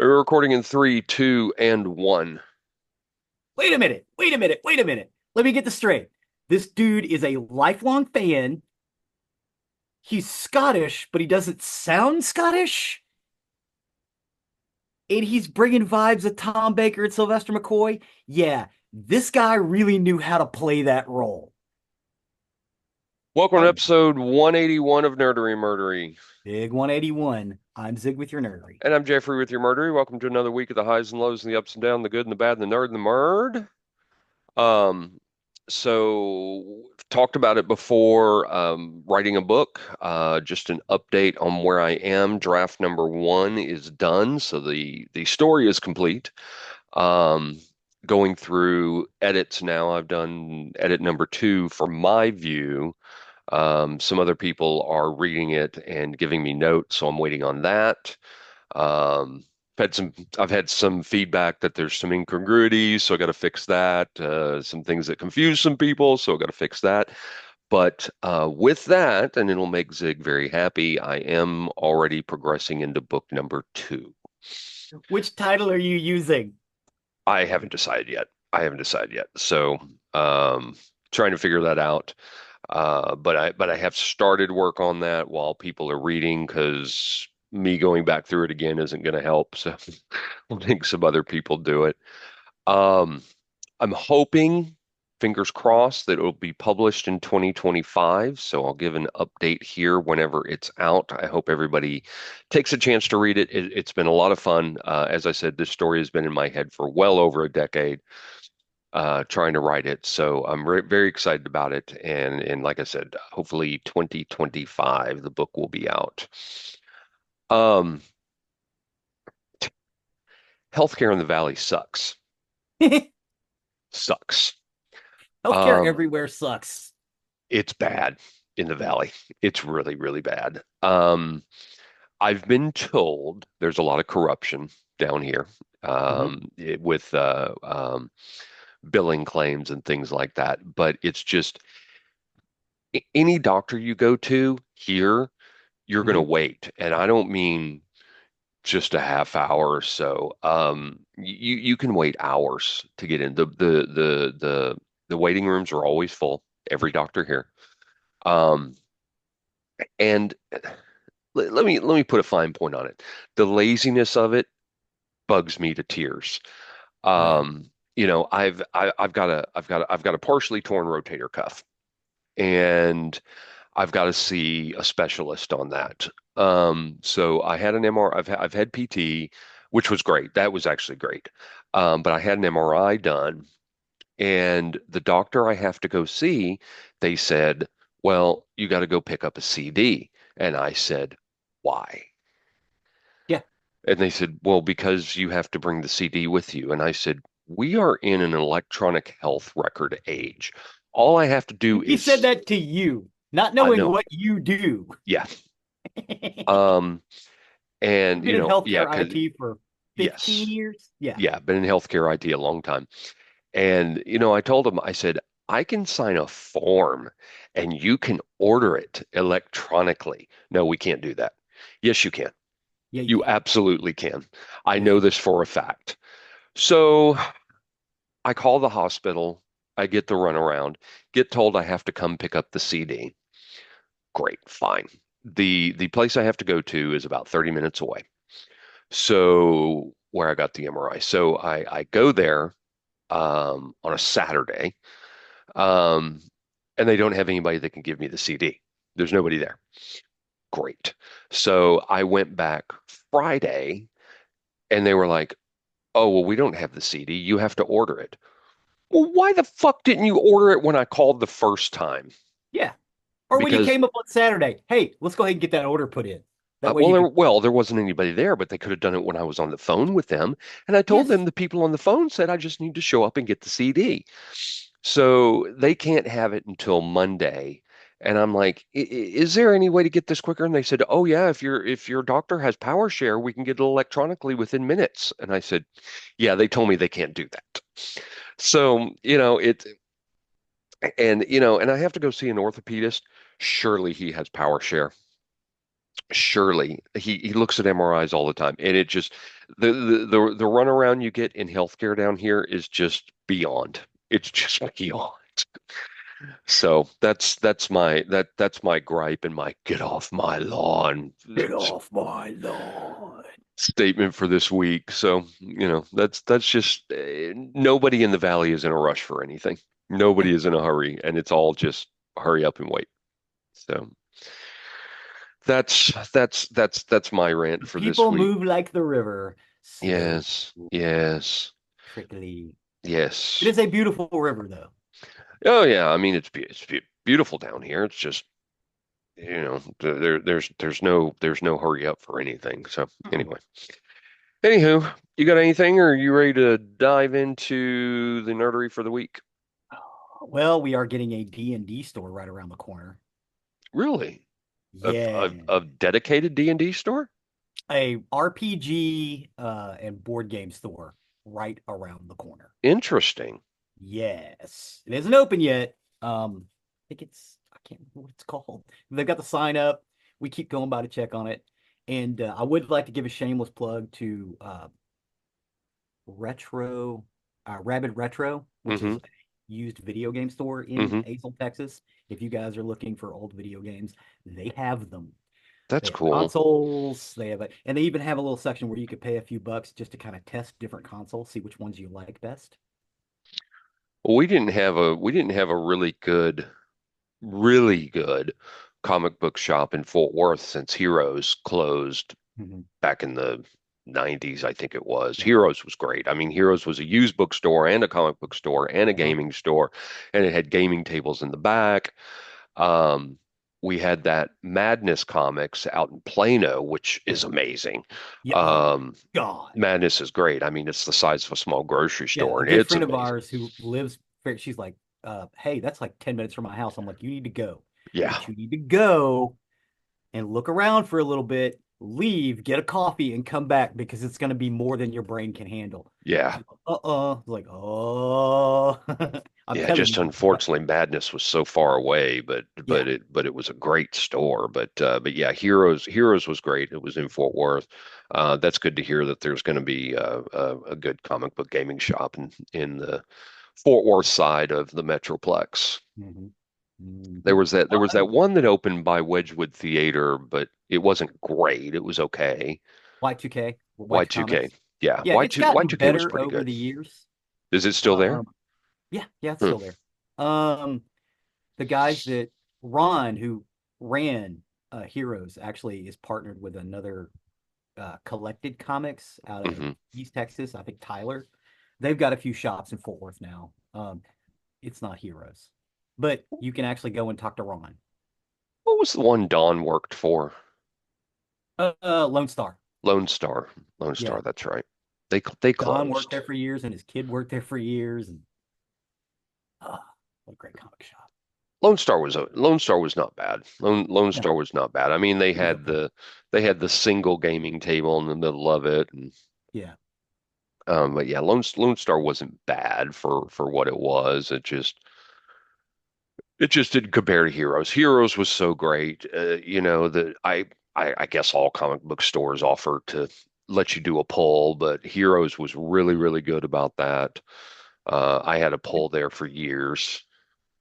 We're recording in three, two, and one. Wait a minute. Wait a minute. Wait a minute. Let me get this straight. This dude is a lifelong fan. He's Scottish, but he doesn't sound Scottish. And he's bringing vibes of Tom Baker and Sylvester McCoy. Yeah, this guy really knew how to play that role. Welcome to And episode 181 of Nerdery Murdery. big 181. I'm Zig with your nerdery. And I'm Jeffrey with your Murdery. Welcome to another week of the highs and lows and the ups and downs, the good and the bad and the nerd and the murd. Um, so talked about it before, writing a book, just an update on where I am. Draft number one is done, so the story is complete. Um, Going through edits now. I've done edit number two for my view. Some other people are reading it and giving me notes, so I'm waiting on that. Um, I've had some feedback that there's some incongruities, so I got to fix that. Some things that confuse some people, so I got to fix that. But with that, and it'll make Zig very happy, I am already progressing into book number two. Which title are you using? I haven't decided yet. I haven't decided yet. So, um, trying to figure that out. But I have started work on that while people are reading because me going back through it again isn't going to help. So I'll make some other people do it. Um, I'm hoping, fingers crossed, that it'll be published in 2025. So I'll give an update here whenever it's out. I hope everybody takes a chance to read it. It's been a lot of fun. As I said, this story has been in my head for well over a decade, trying to write it. So I'm very excited about it. And like I said, hopefully 2025, the book will be out. Um, Healthcare in the Valley sucks. Sucks. Healthcare Um, everywhere sucks. it's bad in the Valley. It's really bad. I've been told there's a lot of corruption down here, Mhm. with billing claims and things like that. But it's just any doctor you go to here, you're going to Mhm. wait. And I don't mean just a half hour or so. You can wait hours to get in. The waiting rooms are always full. Every doctor here. Um, and let me put a fine point on it. The laziness of it bugs me to tears. Right. I've got a partially torn rotator cuff, and I've got to see a specialist on that. So I had an MR. I've had PT, which was great. That was actually great. But I had an MRI done, and the doctor I have to go see, they said, "Well, you got to go pick up a CD." And I said, "Why?" Yeah. And they said, "Well, because you have to bring the CD with you." And I said, "We are in an electronic health record age. All I have to do He said is, that to you, not I knowing know, what you do. yeah." I've Um, and been in yeah, healthcare because IT for 15 yes, years. Yeah. yeah, been in healthcare IT a long time. And I told him, I said, I can sign a form and you can order it electronically. No, we can't do that. Yes, you can. Yeah, you You can. absolutely can. I Yes, know you this can. for a fact. So I call the hospital. I get the runaround, get told I have to come pick up the CD. Great, fine. The place I have to go to is about 30 minutes away. So where I got the MRI. So I go there, on a Saturday, um, and they don't have anybody that can give me the CD. There's nobody there. Great. So I went back Friday, and they were like, "Oh, well, we don't have the CD. You have to order it." Well, why the fuck didn't you order it when I called the first time? Yeah. Or when you Because came up on Saturday, hey, let's go ahead and get that order put in. That way well, you can. there wasn't anybody there, but they could have done it when I was on the phone with them. And I told them Yes. the people on the phone said I just need to show up and get the CD. So they can't have it until Monday. And I'm like, is there any way to get this quicker? And they said, oh yeah, if your doctor has power share, we can get it electronically within minutes. And I said, yeah, they told me they can't do that. So, and I have to go see an orthopedist. Surely he has power share. Surely he looks at MRIs all the time, and it just the runaround you get in healthcare down here is just beyond. It's just beyond. So that's my gripe and my get off my lawn Get off my lawn. statement for this week. So, that's just nobody in the valley is in a rush for anything. Yeah. Nobody is in a hurry, and it's all just hurry up and wait. So that's my rant The for this people week. move like the river, slow, Yes, yes, trickly. It yes. is a beautiful river, though. Oh yeah, I mean it's beautiful down here. It's just there's no hurry up for anything. So Mm-mm. anyway, anywho, you got anything, or are you ready to dive into the nerdery for the week? Well, we are getting a D&D store right around the corner. Really? Of Yeah. of, of dedicated D&D store? A RPG and board game store right around the corner. Interesting. Yes. It isn't open yet. I think I can't remember what it's called. They've got the sign up. We keep going by to check on it. And I would like to give a shameless plug to Retro, Rabid Retro, which Mm-hmm. is a used video game store in Mm-hmm. Azle, Texas. If you guys are looking for old video games, they have them. They That's have cool. consoles. And they even have a little section where you could pay a few bucks just to kind of test different consoles, see which ones you like best. Well, we didn't have a really good comic book shop in Fort Worth since Heroes closed Mhm. back in the 90s, I think it was. Yeah. Heroes was great. I mean, Heroes was a used bookstore and a comic book store and a Uh-huh. gaming store, and it had gaming tables in the back. Um, we had that Madness Comics out in Plano, which Yeah. is amazing. Yeah. Oh my Um, God. Madness is great. I mean, it's the size of a small grocery Yeah. store, A and good it's friend of amazing. ours who lives, she's like, hey, that's like 10 minutes from my house. I'm like, you need to go. Yeah, But you need to go and look around for a little bit, leave, get a coffee, and come back because it's going to be more than your brain can handle. yeah. She's like, like, oh, I'm Yeah, telling just you. unfortunately, Madness was so far away, but Yeah. but it was a great store. But yeah, Heroes was great. It was in Fort Worth. That's good to hear that there's going to be a good comic book gaming shop in the Fort Worth side of the Metroplex. Hmm. There Hmm. was that there was that Well, one that opened by Wedgwood Theater, but it wasn't great. It was okay. Y2K, Y2 Y2K, Comics. yeah, Yeah, it's Y2 gotten Y2K was better pretty over good. the years. Is it still there? Um, yeah, it's Hmm. still there. Um, the guys that Ron, who ran Heroes, actually is partnered with another Collected Comics out of Hmm. East Texas. I think Tyler. They've got a few shops in Fort Worth now. It's not Heroes, but you can actually go and talk to Ron. What was the one Don worked for? Lone Star. Lone Star. Lone Yeah, Star, that's right. They Don worked closed. there for years, and his kid worked there for years, and what a great comic shop. Lone Star was not bad. Lone No, Star was not bad. I mean, it was okay. they had the single gaming table in the middle of it, and Yeah. but yeah, Lone Star wasn't bad for what it was. It just didn't compare to Heroes. Heroes was so great. That I guess all comic book stores offer to let you do a pull, but Heroes was really really good about that. I had a pull there for years.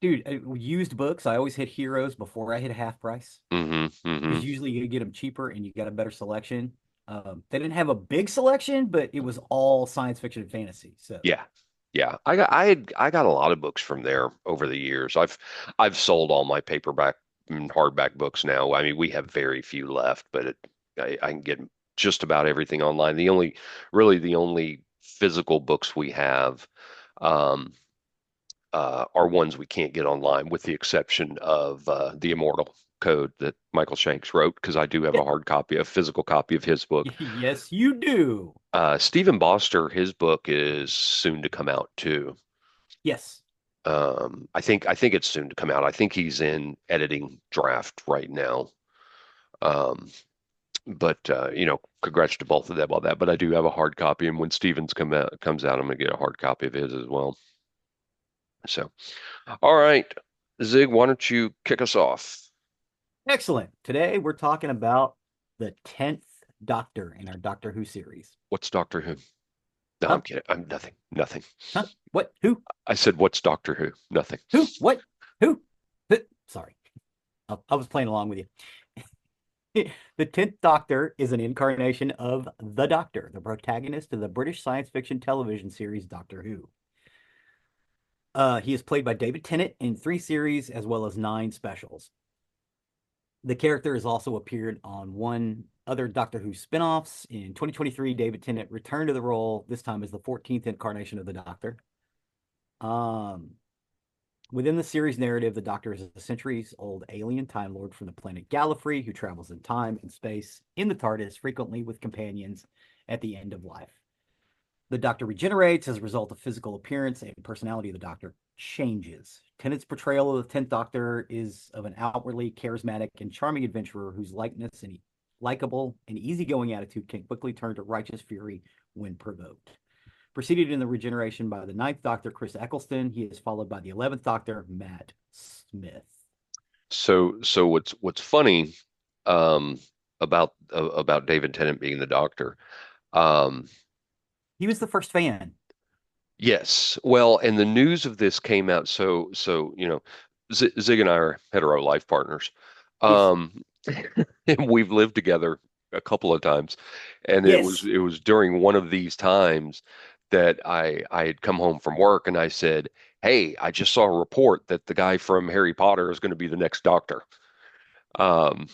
Dude, used books, I always hit Heroes before I hit half price Hmm. Hmm. because usually you get them cheaper and you got a better selection. They didn't have a big selection, but it was all science fiction and fantasy. So, Yeah. Yeah. I got a lot of books from there over the years. I've sold all my paperback and hardback books now. I mean, we have very few left, but I can get just about everything online. The only physical books we have um, are ones we can't get online, with the exception of The Immortal Code that Michael Shanks wrote, because I do have yeah. a physical copy of his book. Yes, you do. Stephen Boster, his book is soon to come out too. Yes. I think it's soon to come out. I think he's in editing draft right now. Um, but congrats to both of them on that. But I do have a hard copy, and when Stevens comes out, I'm gonna get a hard copy of his as well. So, all right, Zig, why don't you kick us off? Excellent. Today we're talking about the 10th Doctor in our Doctor Who series. What's Doctor Who? No, I'm Huh? kidding. I'm nothing. Nothing. Huh? What? Who? I said, what's Doctor Who? Nothing. Who? What? Who? Sorry. I was playing along with you. The 10th Doctor is an incarnation of the Doctor, the protagonist of the British science fiction television series Doctor Who. He is played by David Tennant in 3 series as well as 9 specials. The character has also appeared on one other Doctor Who spinoffs. In 2023, David Tennant returned to the role, this time as the 14th incarnation of the Doctor. Um, Within the series narrative, the Doctor is a centuries-old alien Time Lord from the planet Gallifrey who travels in time and space in the TARDIS, frequently with companions at the end of life. The Doctor regenerates as a result of physical appearance, and personality of the Doctor changes. Tennant's portrayal of the 10th Doctor is of an outwardly charismatic and charming adventurer whose likeness and likable and easygoing attitude can quickly turn to righteous fury when provoked. Preceded in the regeneration by the 9th Doctor, Chris Eccleston, he is followed by the 11th Doctor, Matt Smith. So what's funny um, about David Tennant being the Doctor? Um, He was the first fan. yes. Well, and the news of this came out. Zig and I are hetero life partners. Yes. Um, and we've lived together a couple of times, and it was Yes. it was during one of these times that I had come home from work and I said, "Hey, I just saw a report that the guy from Harry Potter is going to be the next Doctor." Um,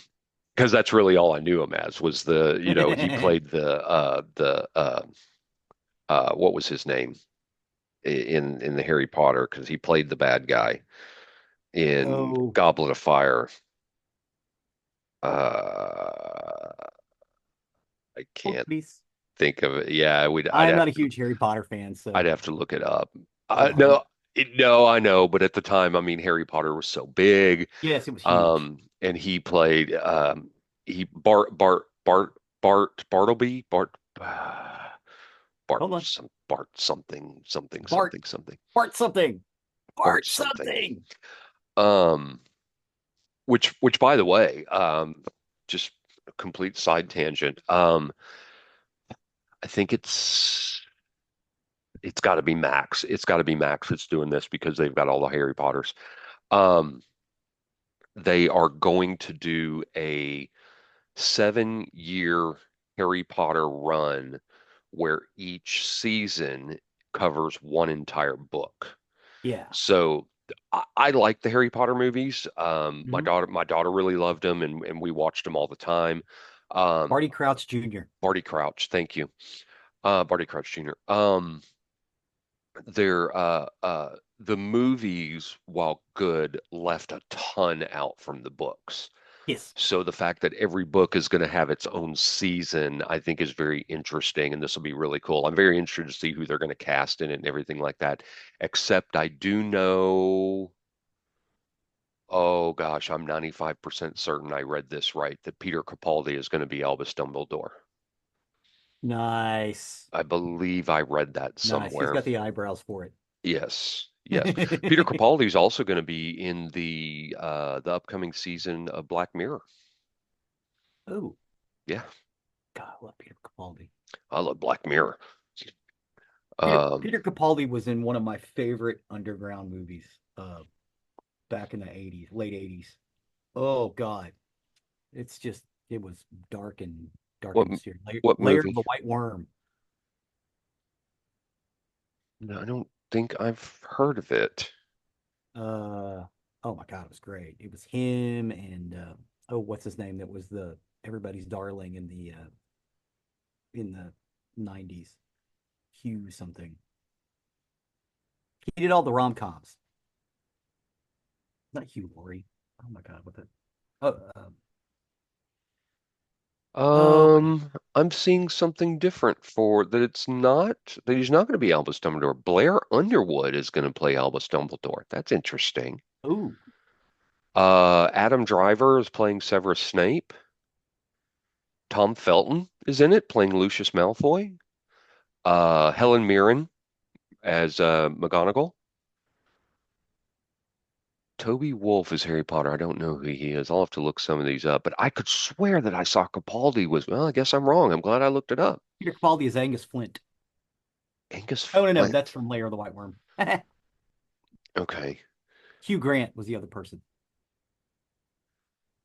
because that's really all I knew him as was he played the what was his name in the Harry Potter because he played the bad guy in Oh, Goblet of Fire. Uh, I oh, can't please. think of it. Yeah, I am not a huge Harry Potter fan, I'd so have to look it up. oh, No, no, I know, but at the time, I mean, Harry Potter was so big, yes, it was huge. and he played he Bartleby Hold on. Bart something something Bart, something something Bart something. Bart Bart something. something. Um, which by the way, just a complete side tangent. I think it's got to be Max. It's got to be Max that's doing this because they've got all the Harry Potters. Um, they are going to do a 7 year Harry Potter run where each season covers one entire book. Yeah. So I like the Harry Potter movies. My Mhm. daughter really loved them, and we watched them all the time. Um, Barty Crouch Jr. Barty Crouch, thank you, Barty Crouch Jr. They're the movies, while good, left a ton out from the books. Yes. So the fact that every book is going to have its own season, I think is very interesting, and this will be really cool. I'm very interested to see who they're going to cast in it and everything like that. Except I do know, oh gosh, I'm 95% certain I read this right, that Peter Capaldi is going to be Albus Dumbledore. Nice. I believe I read that Nice. He's somewhere. got the eyebrows for Yes, yes. Peter it. Capaldi is also going to be in the upcoming season of Black Mirror. Oh, Yeah, God, I love Peter Capaldi. I love Black Mirror. Um, Peter Capaldi was in one of my favorite underground movies back in the 80s, late 80s. Oh God. It's just it was dark what and mysterious. what Layer of movie? the White Worm. No, I don't think I've heard of it. Uh oh my God, it was great. It was him and oh, what's his name? That was the everybody's darling in the 90s. Hugh something. He did all the rom-coms. Not Hugh Laurie. Oh my God, what the oh oh I'm seeing something different for that. That he's not going to be Albus Dumbledore. Blair Underwood is going to play Albus Dumbledore. That's interesting. oh Adam Driver is playing Severus Snape. Tom Felton is in it playing Lucius Malfoy. Helen Mirren as McGonagall. Toby Wolf is Harry Potter. I don't know who he is. I'll have to look some of these up. But I could swear that I saw Capaldi was. Well, I guess I'm wrong. I'm glad I looked it up. Peter Capaldi is Angus Flint. Angus Oh no, no, Flint. that's from Lair of the White Worm. Okay. Hugh Grant was the other person.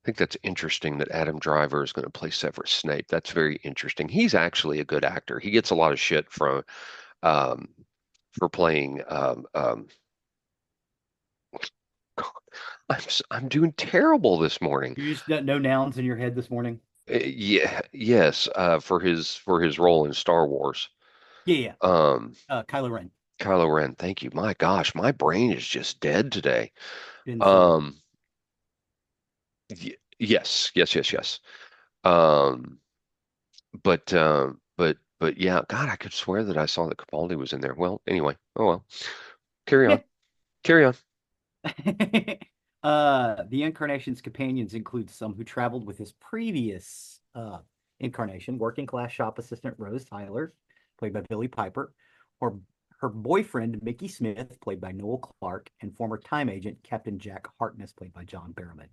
I think that's interesting that Adam Driver is going to play Severus Snape. That's very interesting. He's actually a good actor. He gets a lot of shit from um, for playing. I'm doing terrible this morning. You just got no nouns in your head this morning. Yeah, yes, for his role in Star Wars. Yeah, yeah. Um, Kylo Ren. Kylo Ren. Thank you. My gosh, my brain is just dead today. Ben Solo. Um, yes, yes, yes, yes. Um, but yeah, God, I could swear that I saw that Capaldi was in there. Well, anyway, oh well. Carry Yeah. on. Carry on. The incarnation's companions include some who traveled with his previous incarnation, working class shop assistant Rose Tyler, played by Billy Piper, or her boyfriend Mickey Smith, played by Noel Clark, and former time agent Captain Jack Harkness, played by John Barrowman,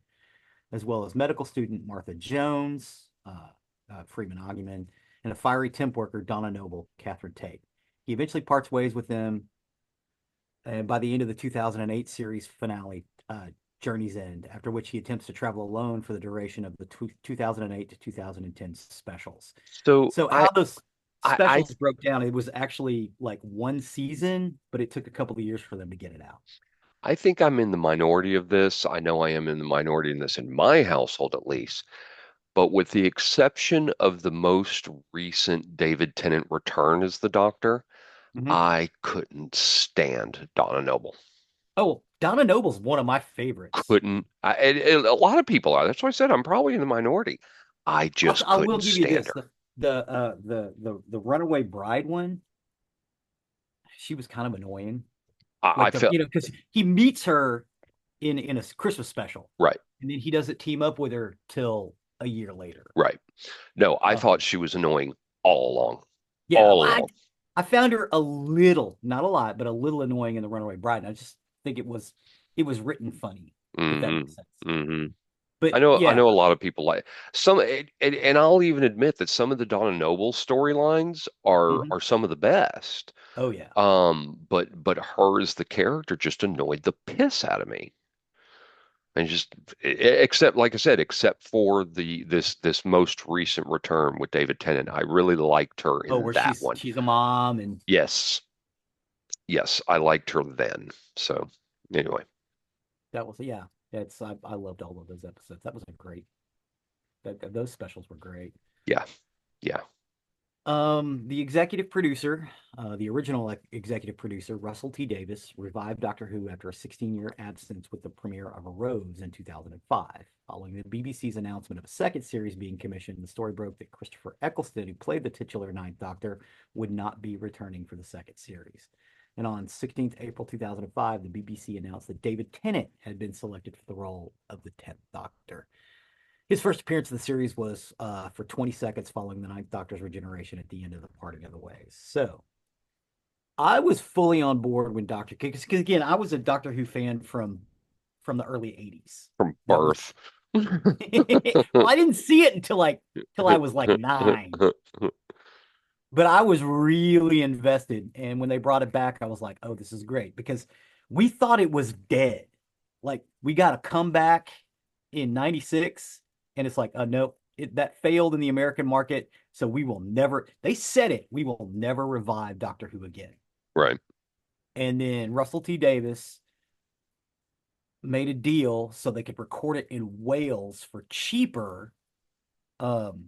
as well as medical student Martha Jones, Freeman Ogman, and a fiery temp worker Donna Noble, Catherine Tate. He eventually parts ways with them by the end of the 2008 series finale, Journey's End, after which he attempts to travel alone for the duration of the 2008 to 2010 specials. So So, how those I specials broke down, it was actually like one season, but it took a couple of years for them to get it out. I think I'm in the minority of this. I know I am in the minority in this in my household at least. But with the exception of the most recent David Tennant return as the Doctor, Mm-hmm. I couldn't stand Donna Noble. Oh, Donna Noble's one of my favorites. Couldn't. A lot of people are. That's why I said I'm probably in the minority. I just I will couldn't give you stand this: her. the Runaway Bride one. She was kind of annoying. I Like felt because he meets her in a Christmas special, right, and then he doesn't team up with her till a year later. right. No, I thought Um, she was annoying all along, yeah, all along. I found her a little, not a lot, but a little annoying in the Runaway Bride. And I just think it was written funny, if that makes sense. Mm-hmm. Mm-hmm. But I yeah, know a lot of people like some, and I'll even admit that some of the Donna Noble storylines mhm. are some of the best. Oh yeah. But her as the character just annoyed the piss out of me. And just except like I said, except for this most recent return with David Tennant, I really liked her Oh, in where that she's one. she's a mom and Yes, yes, I liked her then. So anyway, that was yeah. I loved all of those episodes. That was a great. Those specials were great. yeah, yeah, The executive producer, the original executive producer, Russell T Davis, revived Doctor Who after a 16-year absence with the premiere of A Rose in 2005. Following the BBC's announcement of a second series being commissioned, the story broke that Christopher Eccleston, who played the titular Ninth Doctor, would not be returning for the second series. And on 16th April 2005, the BBC announced that David Tennant had been selected for the role of the 10th Doctor. His first appearance in the series was for 20 seconds following the Ninth Doctor's regeneration at the end of the Parting of the Ways. So I was fully on board when because again, I was a Doctor Who fan from the early 80s. from That was birth. well, I didn't see it until I was like 9. But I was really invested. And when they brought it back, I was like, oh, this is great because we thought it was dead. Like we got a comeback in 96, and it's like, nope, that failed in the American market. So we will never, they said it, we will never revive Doctor Who again. Right, And then Russell T. Davis made a deal so they could record it in Wales for cheaper. Um,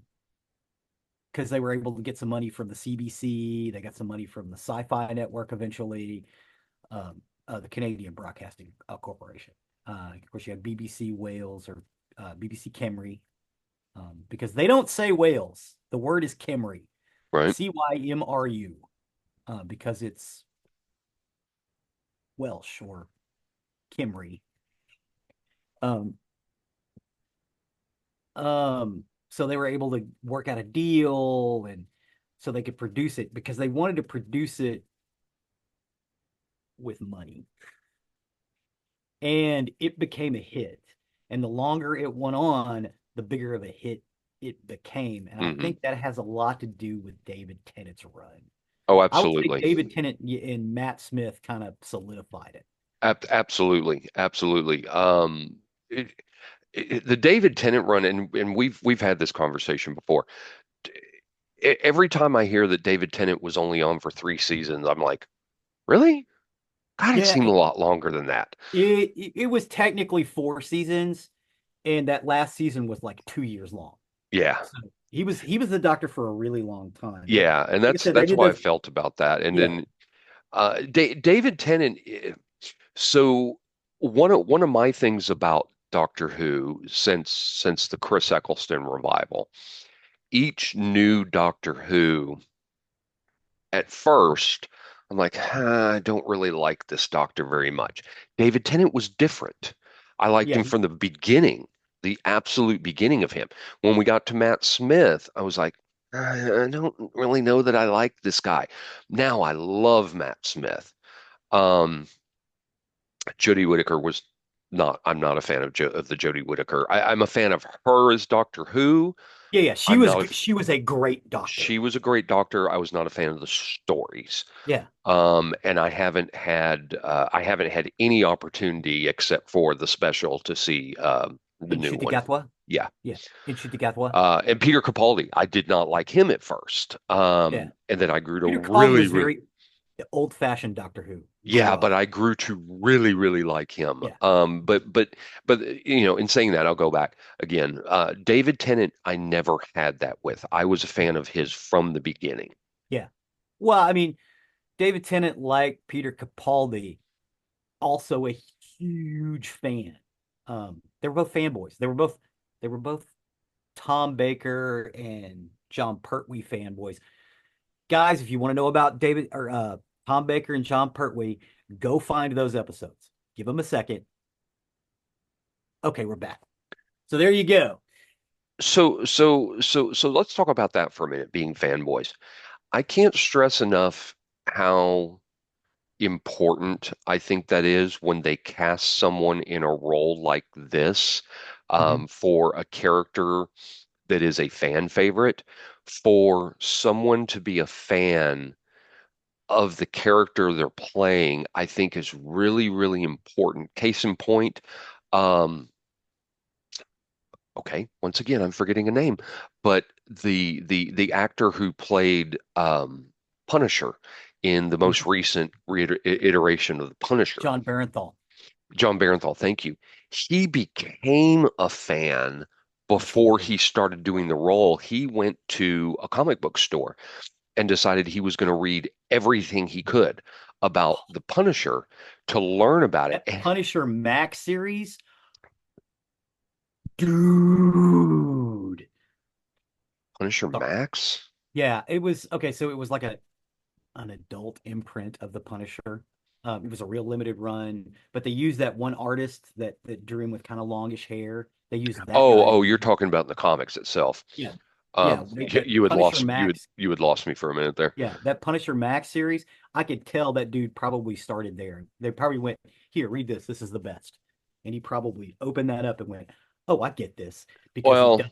because they were able to get some money from the CBC. They got some money from the Sci-Fi Network eventually, the Canadian Broadcasting Corporation. Of course, you have BBC Wales or BBC Cymru, because they don't say Wales. The word is Cymru, right. Cymru, because it's Welsh or Cymru. Um, so they were able to work out a deal, and so they could produce it because they wanted to produce it with money. and it became a hit. And the longer it went on, the bigger of a hit it became. And I Hmm. think that has a lot to do with David Tennant's run. Oh, I would say absolutely. David Tennant and Matt Smith kind of solidified it. Absolutely. Absolutely. It, the David Tennant run, and we've had this conversation before. Every time I hear that David Tennant was only on for 3 seasons, I'm like, really? God, it Yeah, seemed a lot longer than that. it was technically 4 seasons, and that last season was like 2 years long. Yeah. So he was the doctor for a really long time. But Yeah, and like I that's said, they that's did why I those. felt about that. And Yeah. then David Tennant. So one of my things about Doctor Who since the Chris Eccleston revival, each new Doctor Who, at first, I'm like, I don't really like this Doctor very much. David Tennant was different. I liked Yeah. him from the beginning, the absolute beginning of him. When we got to Matt Smith, I was like, I don't really know that I like this guy. Now I love Matt Smith. Um, Jodie Whittaker was not. I'm not a fan of the Jodie Whittaker. I'm a fan of her as Doctor Who. Yeah. She I'm was not a. she was a great doctor. She was a great doctor. I was not a fan of the stories. Yeah. And I haven't had any opportunity except for the special to see the In new one. Gatwa. Yeah. Yeah. In Gatwa. And Peter Capaldi, I did not like him at first. Yeah. And then I grew to Peter Capaldi really, was really, very old-fashioned Doctor Who. Grew yeah, but up. I grew to really, really like him. Yeah. But in saying that, I'll go back again. David Tennant, I never had that with. I was a Yeah. fan of his from the beginning. Yeah. Well, I mean, David Tennant, like Peter Capaldi, also a huge fan. They were both fanboys. They were both Tom Baker and John Pertwee fanboys. Guys, if you want to know about David or Tom Baker and John Pertwee, go find those episodes. Give them a second. Okay, we're back. So there you go. So let's talk about that for a minute, being fanboys. I can't stress enough how important I think that is when they cast someone in a role like this, Mhm. for a character that is a fan favorite, for someone to be a fan of the character they're playing, I think is really, really important. Case in point, um, okay, once again, I'm forgetting a name, but the actor who played Punisher in the most recent iteration of the Punisher, John Barenthal. John Barenthal, thank you. He became a fan Yes, he before did. he started doing the role. He went to a comic book store and decided he was going to read everything he could about Oh, the Punisher to learn about it. that And Punisher Max series, dude. Punisher Sorry. Max? Yeah, it was okay. So it was like an adult imprint of the Punisher. It was a real limited run, but they used that one artist that drew him with kind of longish hair. They used that Oh, guy. oh, you're talking about the comics itself. Yeah, yeah. That You had Punisher lost you had Max. you had lost me for a minute there. Yeah, that Punisher Max series. I could tell that dude probably started there. They probably went, here, read this. This is the best. And he probably opened that up and went, oh, I get this because he Well, does.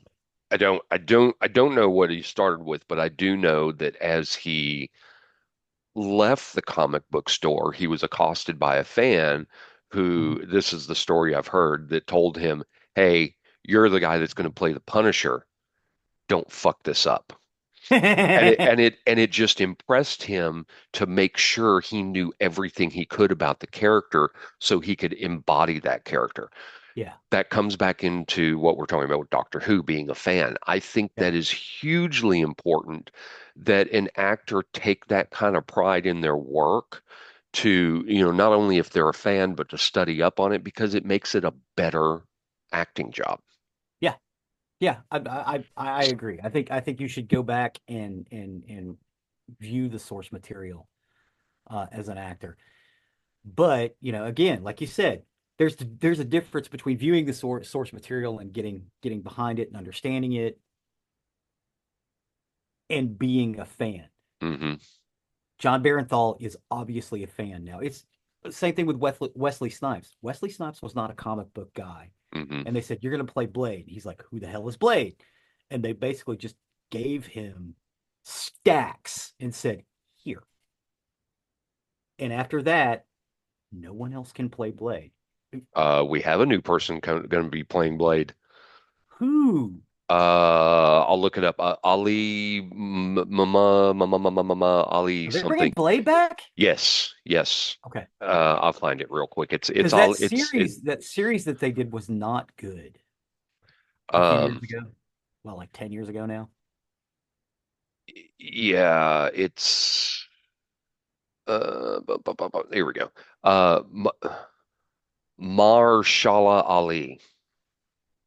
I don't know what he started with, but I do know that as he left the comic book store, he was accosted by a fan who, this is the story I've heard, that told him, "Hey, you're the guy that's going to play the Punisher. Don't fuck this up." And it Mhm. and it and it just impressed him to make sure he knew everything he could about the character so he could embody that character. Yeah, That comes back into what we're talking about with Doctor Who being a fan. I think yeah, that is hugely important that an actor take that kind of pride in their work to, not only if they're a fan, but to study up on it because it makes it a better acting job. yeah, yeah. I agree. I think you should go back and view the source material as an actor. But again, like you said, there's a difference between viewing the source material and getting behind it and understanding it and being a fan. Hmm. John Barenthal is obviously a fan now. Same thing with Wesley Snipes. Wesley Snipes was not a comic book guy. Hmm. And they said, "You're going to play Blade." He's like, "Who the hell is Blade?" And they basically just gave him stacks and said, "Here." And after that, no one else can play Blade. We have a new person going to be playing Blade. Who? I'll look it up. Ali, Mama, Ali Are they bringing something. Blade back? Yes, yes. Okay. I'll find it real quick. It's Because all it's it. that series that they did was not good a few years Um, ago. Well, like 10 years ago now. yeah, it's here we go. M Marshala Ali.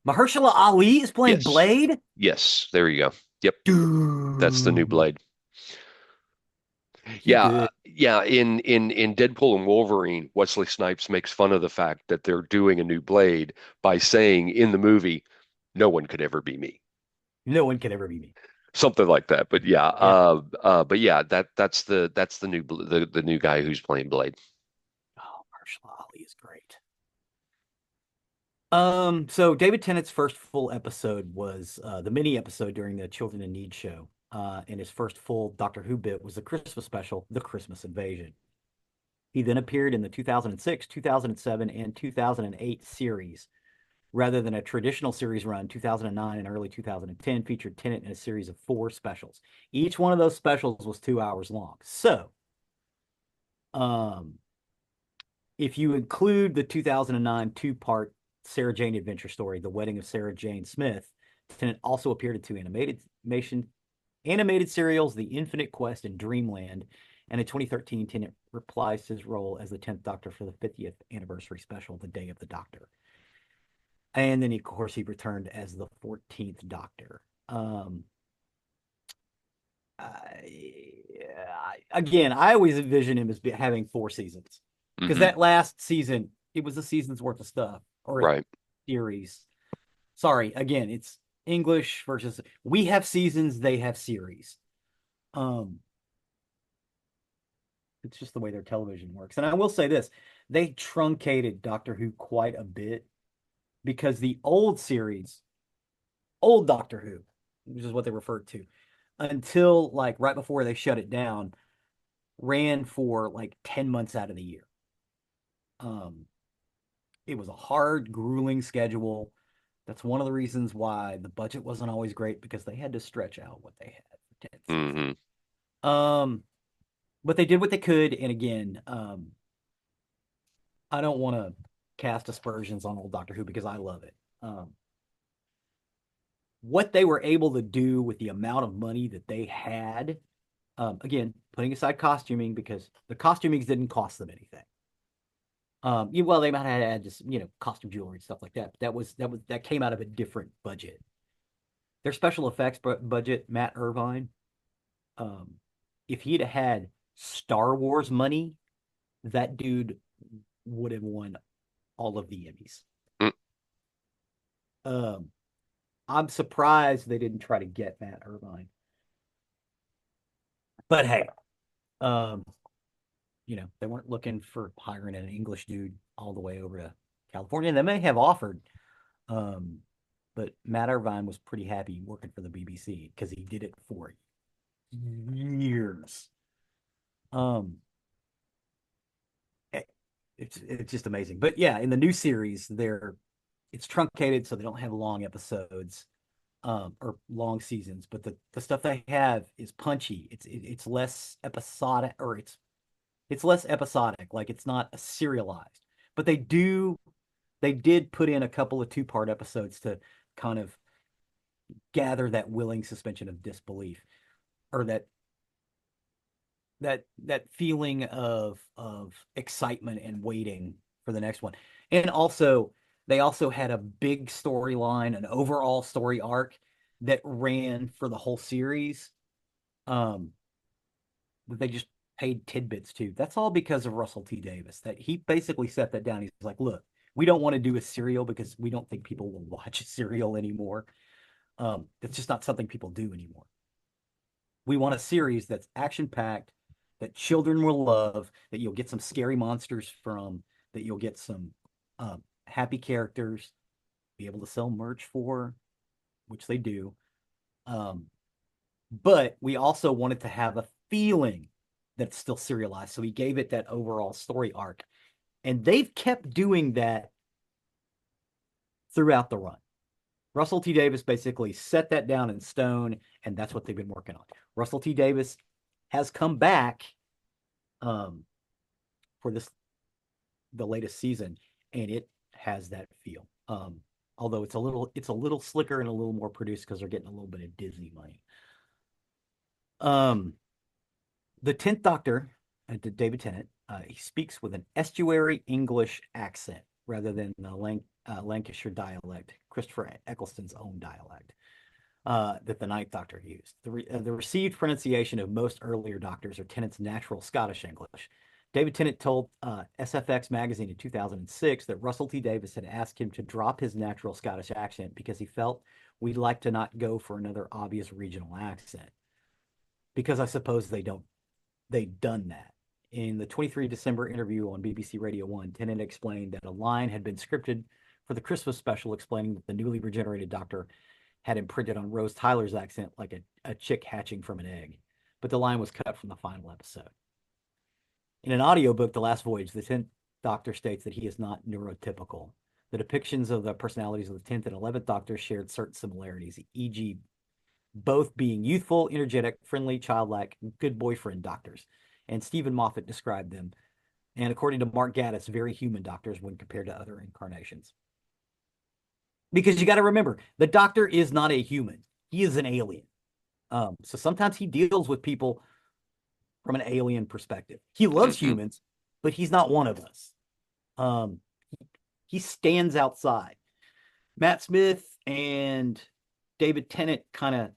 Mahershala Ali is playing Yes, Blade? yes. There you go. Yep, that's the new Dude. Blade. He Yeah, good. yeah. In Deadpool and Wolverine, Wesley Snipes makes fun of the fact that they're doing a new Blade by saying in the movie, "No one could ever be me," No one can ever be me. something like that. But yeah, Yeah. but yeah, that's the the new guy who's playing Blade. Oh, Mahershala Ali is great. So David Tennant's first full episode was the mini episode during the Children in Need show. And his first full Doctor Who bit was the Christmas special, The Christmas Invasion. He then appeared in the 2006, 2007, and 2008 series, rather than a traditional series run. 2009 and early 2010 featured Tennant in a series of 4 specials. Each one of those specials was 2 hours long. So, um, if you include the 2009 two-part Sarah Jane adventure story, The Wedding of Sarah Jane Smith, Tennant also appeared in 2 animated serials, The Infinite Quest and Dreamland. And in 2013, Tennant reprised his role as the 10th Doctor for the 50th anniversary special, The Day of the Doctor. And then, of course, he returned as the 14th Doctor. Um, again, I always envision him as having 4 seasons because Hmm. that last season, it was a season's worth of stuff or a Right. series. Sorry, again, it's English versus we have seasons, they have series. Um, it's just the way their television works. And I will say this, they truncated Doctor Who quite a bit because the old series, old Doctor Who, which is what they referred to, until like right before they shut it down, ran for like 10 months out of the year. Um, it was a hard, grueling schedule. That's one of the reasons why the budget wasn't always great because they had to stretch out what they had for 10 seasons. Hmm. Um, but they did what they could. And again, I don't want to cast aspersions on old Doctor Who because I love it. What they were able to do with the amount of money that they had, again, putting aside costuming because the costuming didn't cost them anything. Well, they might have had just costume jewelry and stuff like that. But that came out of a different budget. Their special effects budget, Matt Irvine, um, if he'd have had Star Wars money, that dude would have won all of the Emmys. Um, I'm surprised they didn't try to get Matt Irvine. But hey, um, they weren't looking for hiring an English dude all the way over to California. They may have offered, um, but Matt Irvine was pretty happy working for the BBC because he did it for years. Um, it's just amazing. But yeah, in the new series, it's truncated so they don't have long episodes or long seasons. But the stuff they have is punchy. It's less episodic or it's less episodic. Like it's not serialized. But they did put in a couple of 2-part episodes to kind of gather that willing suspension of disbelief or that feeling of excitement and waiting for the next one. And also they also had a big storyline, an overall story arc that ran for the whole series. Um, that they just paid tidbits to. That's all because of Russell T Davis. That he basically set that down. He's like, look, we don't want to do a serial because we don't think people will watch a serial anymore. It's just not something people do anymore. We want a series that's action packed, that children will love, that you'll get some scary monsters from, that you'll get some happy characters, be able to sell merch for, which they do. Um, but we also wanted to have a feeling that's still serialized. So we gave it that overall story arc. And they've kept doing that throughout the run. Russell T Davis basically set that down in stone, and that's what they've been working on. Russell T Davis has come back um, for the latest season, and it has that feel. Although it's a little slicker and a little more produced because they're getting a little bit of Disney money. Um, the 10th Doctor, David Tennant, he speaks with an estuary English accent rather than the Lancashire dialect, Christopher Eccleston's own dialect that the Ninth Doctor used. The received pronunciation of most earlier Doctors are Tennant's natural Scottish English. David Tennant told SFX magazine in 2006 that Russell T Davis had asked him to drop his natural Scottish accent because he felt we'd like to not go for another obvious regional accent. Because I suppose they've done that. In the 23 December interview on BBC Radio 1, Tennant explained that a line had been scripted for the Christmas special explaining that the newly regenerated Doctor had imprinted on Rose Tyler's accent like a chick hatching from an egg. But the line was cut from the final episode. In an audiobook, The Last Voyage, the 10th Doctor states that he is not neurotypical. The depictions of the personalities of the 10th and 11th Doctor shared certain similarities, e.g., both being youthful, energetic, friendly, childlike, good boyfriend doctors. And Stephen Moffat described them, and according to Mark Gatiss, very human doctors when compared to other incarnations. Because you got to remember, the Doctor is not a human; he is an alien. So sometimes he deals with people from an alien perspective. He loves Hmm. humans, but he's not one of us. Um, he stands outside. Matt Smith and David Tennant kind of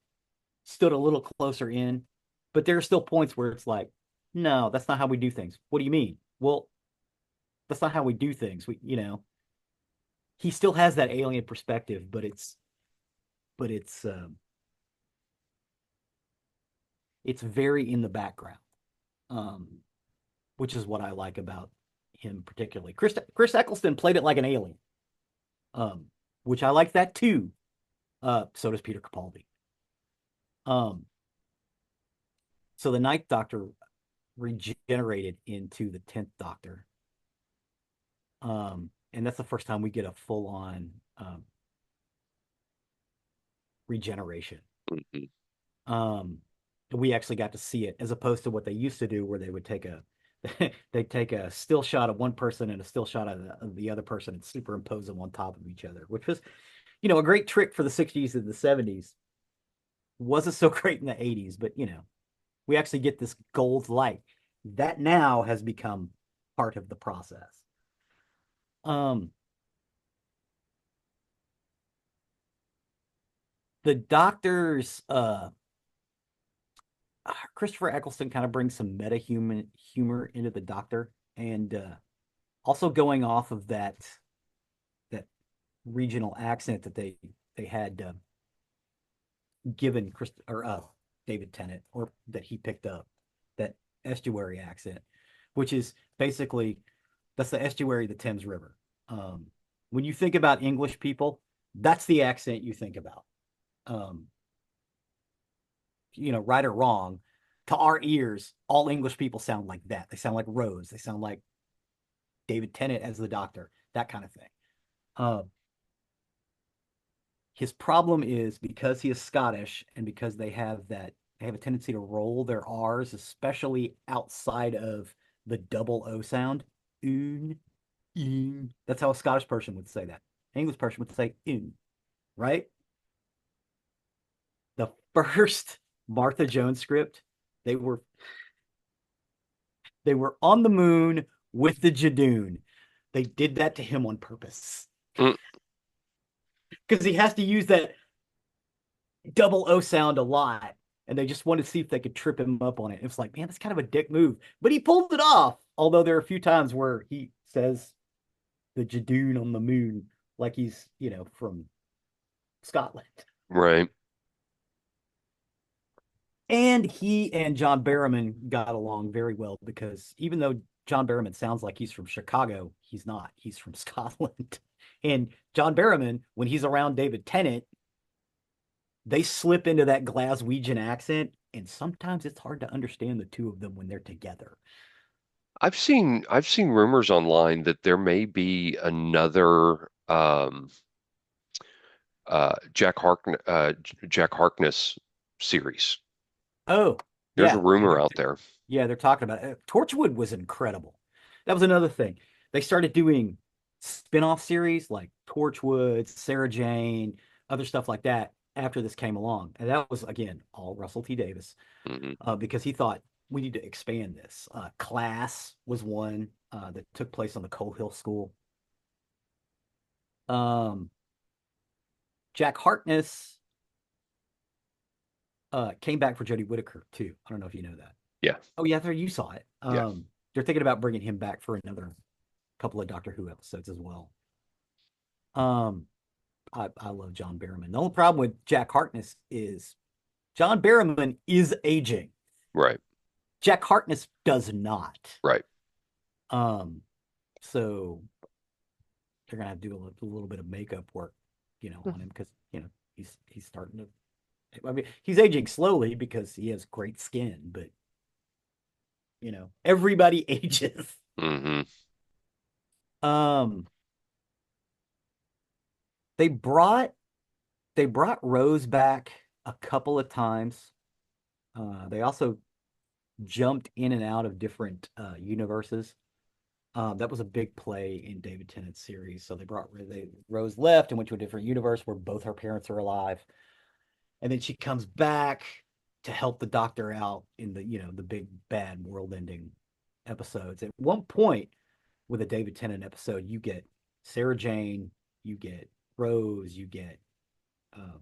stood a little closer in, but there are still points where it's like, no, that's not how we do things. What do you mean? Well, that's not how we do things. He still has that alien perspective, but it's very in the background, um, which is what I like about him particularly. Chris Eccleston played it like an alien, um, which I like that too. So does Peter Capaldi. Um, so the Ninth Doctor regenerated into the 10th Doctor. And that's the first time we get a full on regeneration. Hmm. Um, we actually got to see it as opposed to what they used to do, where they would take a they take a still shot of one person and a still shot of the other person and superimpose them on top of each other, which was, a great trick for the 60s and the 70s. Wasn't so great in the 80s, but we actually get this gold light that now has become part of the process. Um, the doctors Christopher Eccleston kind of brings some meta human humor into the Doctor, and also going off of that regional accent that they had given Chris or David Tennant, or that he picked up, that estuary accent, which is basically that's the estuary of the Thames River. When you think about English people, that's the accent you think about. Um, right or wrong, to our ears, all English people sound like that. They sound like Rose. They sound like David Tennant as the Doctor, that kind of thing. Uh, his problem is because he is Scottish and because they have a tendency to roll their R's, especially outside of the double O sound. Un, un. That's how a Scottish person would say that. An English person would say un, right? The first Martha Jones script, they were They were on the moon with the Jadoon. They did that to him on purpose because he has to use that double O sound a lot. And they just wanted to see if they could trip him up on it. It's like, man, that's kind of a dick move. But he pulled it off. Although there are a few times where he says the Jadoon on the moon like he's, from Scotland. Right. And he and John Barrowman got along very well because even though John Barrowman sounds like he's from Chicago, he's not. He's from Scotland. And John Barrowman, when he's around David Tennant, they slip into that Glaswegian accent, and sometimes it's hard to understand the two of them when they're together. I've seen rumors online that there may be another Jack Harkness series. Oh, There's a yeah. rumor out there. Yeah, they're talking about it. Torchwood was incredible. That was another thing. They started doing spin-off series like Torchwood, Sarah Jane, other stuff like that after this came along. And that was, again, all Russell T Davis, Hmm. because he thought we need to expand this. Class was one that took place on the Coal Hill School. Um, Jack Harkness came back for Jodie Whittaker, too. I don't know if you know that. Yeah, Oh, yeah, you saw it. yeah. They're thinking about bringing him back for another couple of Doctor Who episodes as well. Um, I love John Barrowman. The only problem with Jack Harkness is John Barrowman is aging. Right, Jack Harkness does not. right. Um, so they're gonna have to do a little bit of makeup work, on him because he's starting to. I mean, he's aging slowly because he has great skin, but everybody ages. Hmm. Um, they brought they brought Rose back a couple of times. They also jumped in and out of different universes. That was a big play in David Tennant's series. So Rose left and went to a different universe where both her parents are alive, and then she comes back to help the Doctor out in the big bad world-ending episodes. At one point, with a David Tennant episode, you get Sarah Jane, you get Rose, you get um,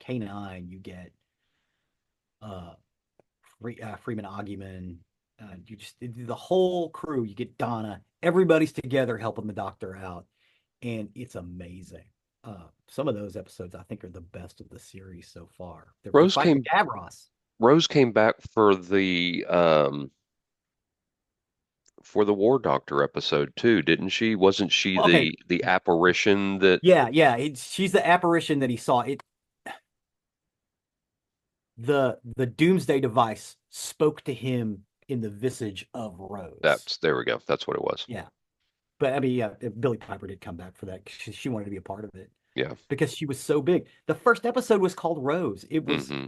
K9, you get uh, Freeman Oggyman. You just the whole crew. You get Donna. Everybody's together helping the Doctor out, and it's amazing. Some of those episodes I think are the best of the series so far. They're Rose fighting came Davros. Rose came back for the War Doctor episode too, didn't she? Wasn't she Okay, the apparition that yeah, yeah. She's the apparition that he saw. The Doomsday device spoke to him in the visage of Rose. that's there we go. That's what it was. Yeah, but I mean, yeah, Billy Piper did come back for that. She wanted to be a part of it Yeah. because she was so big. The first episode was called Rose. It was Hmm.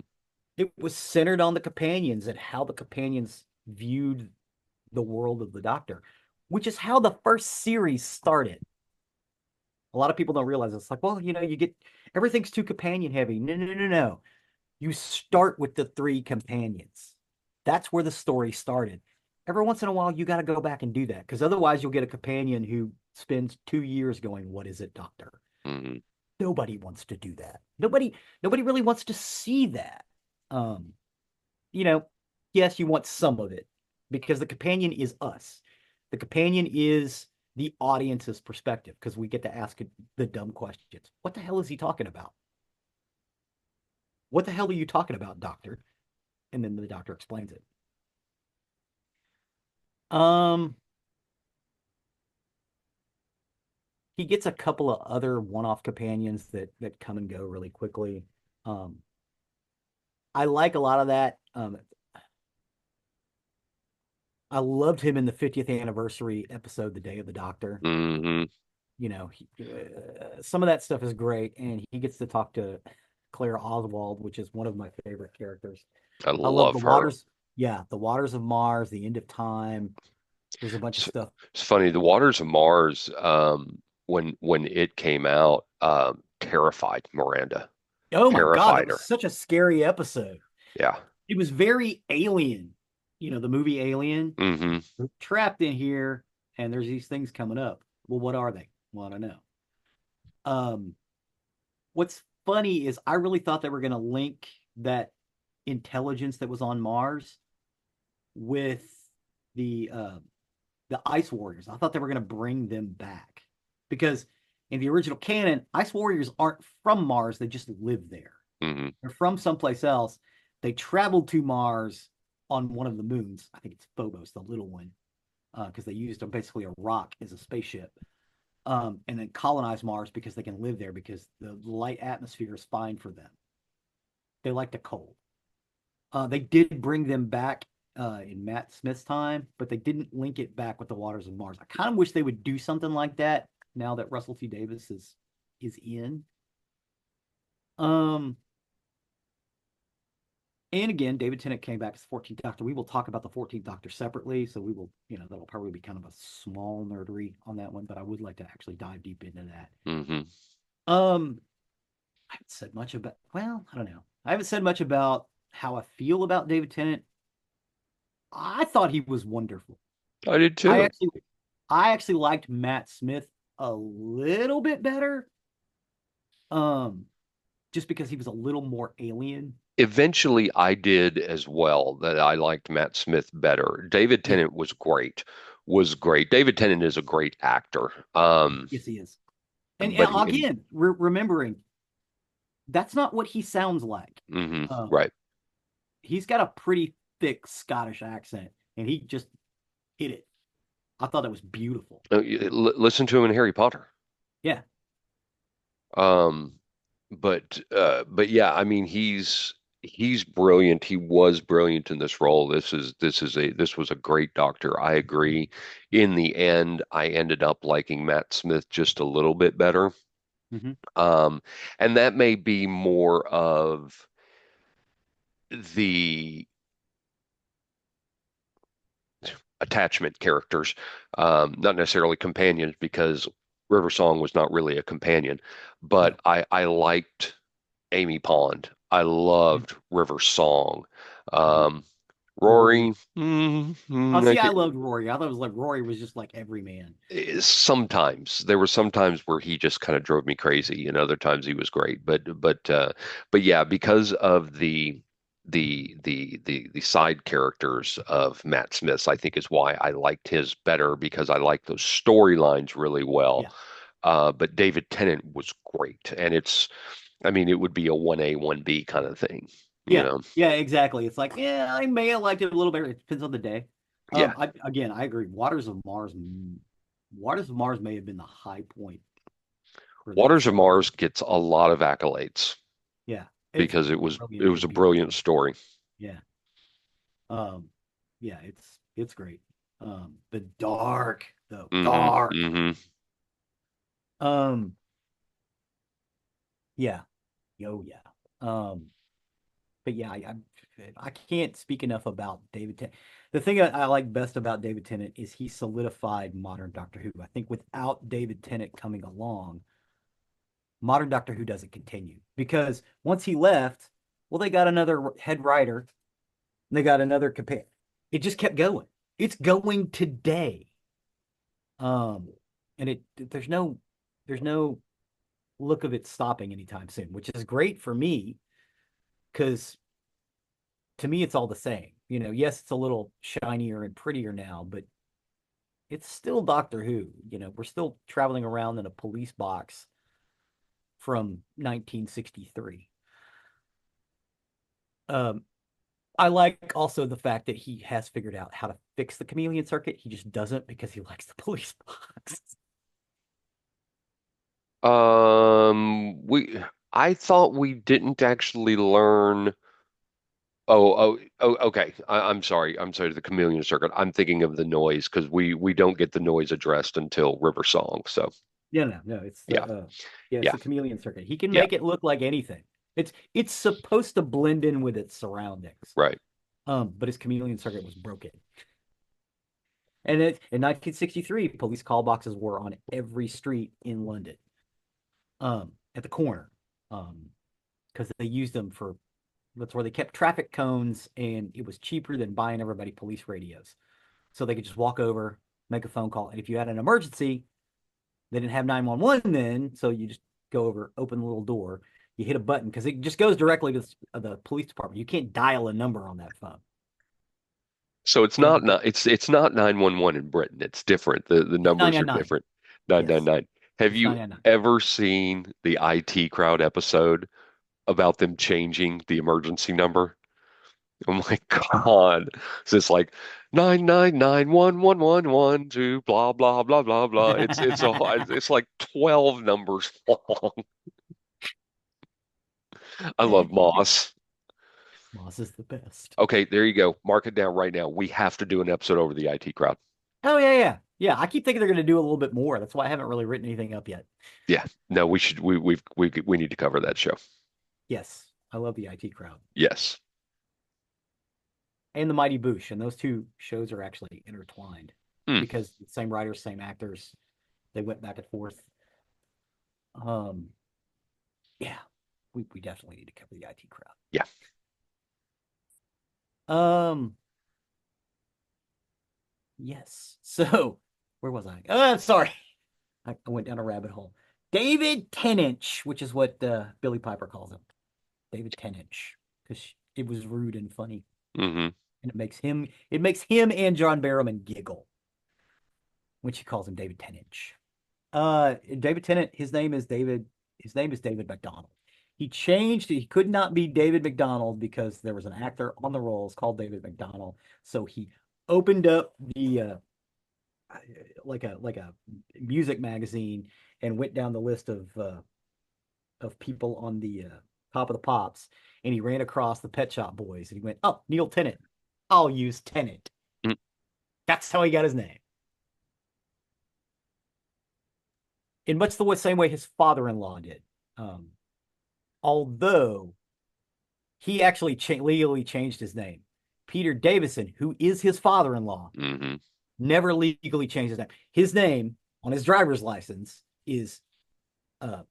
it was centered on the companions and how the companions viewed the world of the Doctor, which is how the first series started. A lot of people don't realize it's like, well, you get everything's too companion heavy. No, no, no, no, no. You start with the three companions. That's where the story started. Every once in a while, you got to go back and do that because otherwise, you'll get a companion who spends 2 years going, "What is it, Doctor?" Hmm. Nobody wants to do that. Nobody really wants to see that. Um, you know, yes, you want some of it because the companion is us. The companion is the audience's perspective because we get to ask the dumb questions. What the hell is he talking about? What the hell are you talking about, Doctor? And then the Doctor explains it. Um, he gets a couple of other one-off companions that come and go really quickly. Um, I like a lot of that. I loved him in the 50th anniversary episode, The Day of the Doctor. Hmm. Some of that stuff is great, and he gets to talk to Claire Oswald, which is one of my favorite characters. I I love the love her. waters. Yeah, the waters of Mars, the end of time. There's a bunch of It's, stuff. it's funny. The Waters of Mars, when it came out, terrified Miranda. Oh my God, that Terrified was her. such a scary episode. Yeah. It was very alien. The movie Alien. Hmm. We're trapped in here, and there's these things coming up. Well, what are they? Well, I don't know. Um, what's funny is I really thought they were going to link that intelligence that was on Mars with the uh, the Ice Warriors. I thought they were going to bring them back because in the original canon, Ice Warriors aren't from Mars; they just live there. Hmm. They're from someplace else. They traveled to Mars on one of the moons. I think it's Phobos, the little one, because they used basically a rock as a spaceship. And then colonize Mars because they can live there because the light atmosphere is fine for them. They like the cold. They did bring them back in Matt Smith's time, but they didn't link it back with the waters of Mars. I kind of wish they would do something like that now that Russell T Davies is in. Um, and again, David Tennant came back as 14th Doctor. We will talk about the 14th Doctor separately, so we will, that'll probably be kind of a small nerdery on that one, but I would like to actually dive deep into that. Hmm. Um, I haven't said much about, well, I don't know. I haven't said much about how I feel about David Tennant. I thought he was wonderful. I did I too. actually I actually liked Matt Smith a little bit better. Um, just because he was a little more alien. Eventually, I did as well, that I liked Matt Smith better. David Yeah, Tennant was great. David Tennant is a great actor. yes, he is. And But he, again, remembering that's not what he sounds like. mhm, Um, right. he's got a pretty thick Scottish accent, and he just hit it. I thought that was beautiful. Listen to him in Harry Potter. Yeah. Um, but yeah, I mean, he's brilliant. He was brilliant in this role. This was a great Doctor. I agree. In the end, I ended up liking Matt Smith just a little bit better. Mm-hmm. Um, and that may be more of the attachment characters, not necessarily companions, because River Song was not really a companion. But No. I liked Amy Pond. I Yeah. loved River Song. Mm-hmm. Um, Rory. Rory, Oh, see, I loved Rory. I thought it was like Rory was just like every man. sometimes there were some times where he just kind of drove me crazy, and other times he was great. But yeah, because of the side characters of Matt Smith's, I think is why I liked his better, because I liked those storylines really well. Yeah. But David Tennant was great, and I mean, it would be a 1A, 1B kind of thing, you Yeah, know? yeah, exactly. It's like, yeah, I may have liked it a little bit. It depends on the day. Yeah. I agree. Waters of Mars may have been the high point for that Waters of show. Mars gets a lot of accolades Yeah, it's because it brilliant was a and beautiful. brilliant story. Yeah, um, yeah, it's great. The dark, though, Hmm. dark. Hmm. Um, yeah, oh yeah. Um, but yeah, I can't speak enough about David Tennant. The thing I like best about David Tennant is he solidified modern Doctor Who. I think without David Tennant coming along, modern Doctor Who doesn't continue because once he left, well, they got another head writer, they got another companion. It just kept going. It's going today. Um, and there's no look of it stopping anytime soon, which is great for me because to me, it's all the same. Yes, it's a little shinier and prettier now, but it's still Doctor Who. We're still traveling around in a police box from 1963. Um, I like also the fact that he has figured out how to fix the chameleon circuit. He just doesn't because he likes the police box. I thought we didn't actually learn. Okay. I'm sorry. I'm sorry. The chameleon circuit. I'm thinking of the noise, because we don't get the noise addressed until River Song. So Yeah, no, it's the yeah, yeah, it's yeah, the chameleon circuit. He can yeah. make it look like anything. It's supposed to blend in with its surroundings. Right. But his chameleon circuit was broken. And in 1963, police call boxes were on every street in London, at the corner, because they used them for that's where they kept traffic cones, and it was cheaper than buying everybody police radios. So they could just walk over, make a phone call, and if you had an emergency, they didn't have 911 then, so you just go over, open the little door, you hit a button because it just goes directly to the police department. You can't dial a number on that phone. So it's And it's not 911 in Britain. It's different. The it's numbers are 999. different. Yes, 999. Have it's you 999. ever seen the IT crowd episode about them changing the emergency number. Oh my God. So it's like 9991111 blah blah blah blah blah. It's like 12 numbers long. I love Moss. Moss is the best. Okay, there you go. Mark it down right now. We have to do an episode over the IT crowd. Oh yeah, yeah, yeah. I keep thinking they're going to do a little bit more. That's why I haven't really written anything up yet. Yeah. No, we should we need to cover that show. Yes, I love the IT crowd Yes. and the Mighty Boosh, and those two shows are actually intertwined Mm, because same writers, same actors. They went back and forth. Um, yeah, we definitely need to cover the IT crowd. yeah. Um, yes. So where was I? Sorry, I went down a rabbit hole. David Tennant, which is what Billy Piper calls him. David Tennant, because it was rude and funny, Hmm. and it makes him and John Barrowman giggle when she calls him David Tennant. David Tennant, his name is David McDonald. He could not be David McDonald because there was an actor on the rolls called David McDonald. So he opened up the like a music magazine and went down the list of people on the top of the pops, and he ran across the Pet Shop Boys, and he went, "Oh, Neil Tennant. I'll use Tennant." That's how he got his name. In much the same way his father-in-law did. Um, although he actually legally changed his name. Peter Davison, who is his father-in-law, Hmm. never legally changed his name. His name on his driver's license is uh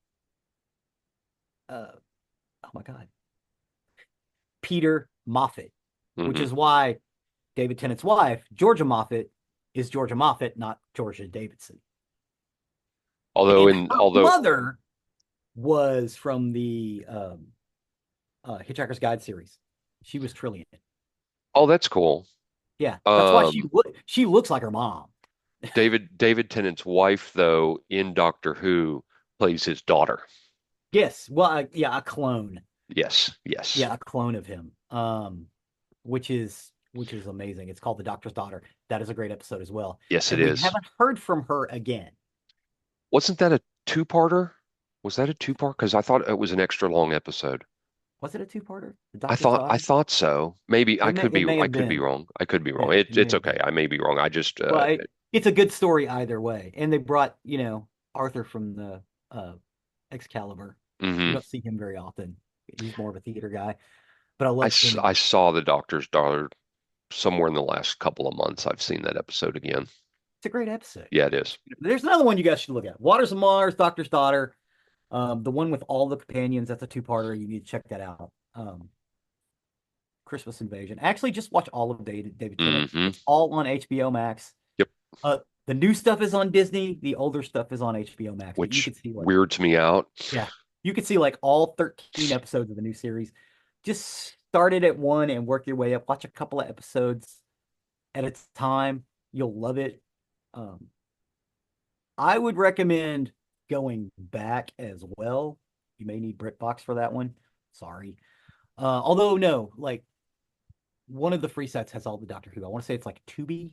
uh oh my God, Peter Moffat, which Hmm. is why David Tennant's wife, Georgia Moffat, is Georgia Moffat, not Georgia Davidson. Although And in her although mother was from the Hitchhiker's Guide series. She was Trillian. oh, that's cool. Yeah, that's why she Um, she looks like her mom. David Tennant's wife, though, in Doctor Who, plays his daughter. Yes, well, yeah, a clone. Yes, yes, Yeah, a clone of him. Which is amazing. It's called The Doctor's Daughter. That is a great episode as well. yes, it And we is. haven't heard from her again. Wasn't that a two-parter? Was that a two-part? Because I thought it was an extra long episode. Was it a two-parter? The I Doctor's thought I Daughter? thought so. Maybe It may I have could be been. wrong. I could be wrong. Yeah, it may It's have okay. been. I may be wrong. I just Well, it's a good story either way. And they brought, Arthur from the Excalibur. You hmm don't see him very often. He's more of a theater guy, but I loved him. I saw the Doctor's Daughter somewhere in the last couple of months. I've seen that episode again. It's a great episode. Yeah, it is. There's another one you guys should look at. Waters of Mars, Doctor's Daughter. The one with all the companions. That's a two-parter. You need to check that out. Christmas Invasion. Actually, just watch all of David Tennant. Hmm. It's all on HBO Max. Yep. The new stuff is on Disney. The older stuff is on HBO Max. But you Which could see weirds me out. yeah, you could see like all 13 episodes of the new series. Just start it at one and work your way up. Watch a couple of episodes at a time. You'll love it. Um, I would recommend going back as well. You may need BritBox for that one. Sorry. Although no, like one of the free sites has all the Doctor Who. I want to say it's like Tubi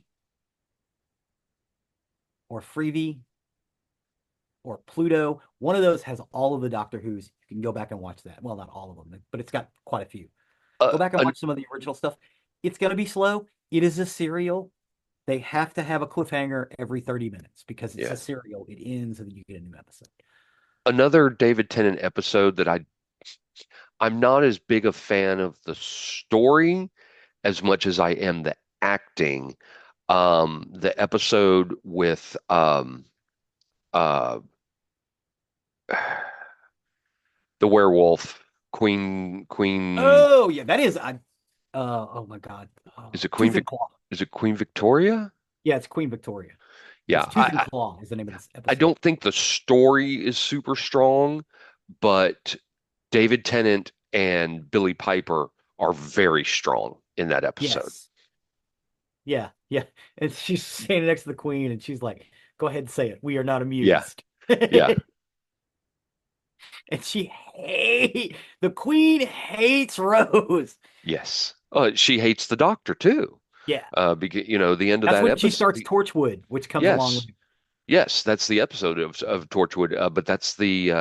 or Freevee or Pluto. One of those has all of the Doctor Who's. You can go back and watch that. Well, not all of them, but it's got quite a few. Uh, Go back and an, watch some of the original stuff. It's going to be slow. It is a serial. They have to have a cliffhanger every 30 minutes because it's yeah. a serial. It ends and then you get a new episode. Another David Tennant episode that I'm not as big a fan of the story as much as I am the acting. The episode with uh the werewolf Queen Oh, yeah, that is oh my God. is it Tooth and Claw. Is it Queen Victoria? Yeah, it's Queen Victoria. Yeah, It's Tooth and Claw is the name of this I episode. don't think the story is super strong, but David Tennant and Billy Piper are very strong in that episode. Yes. Yeah, yeah. And she's standing next to the Queen and she's like, go ahead and say it. We are not Yeah, amused. yeah. And the queen hates Rose. Yes. She hates the doctor too. Yeah. Because the end of That's that when she episode. starts Torchwood, which comes along Yes. later. Yes, that's the episode of Torchwood. But that's the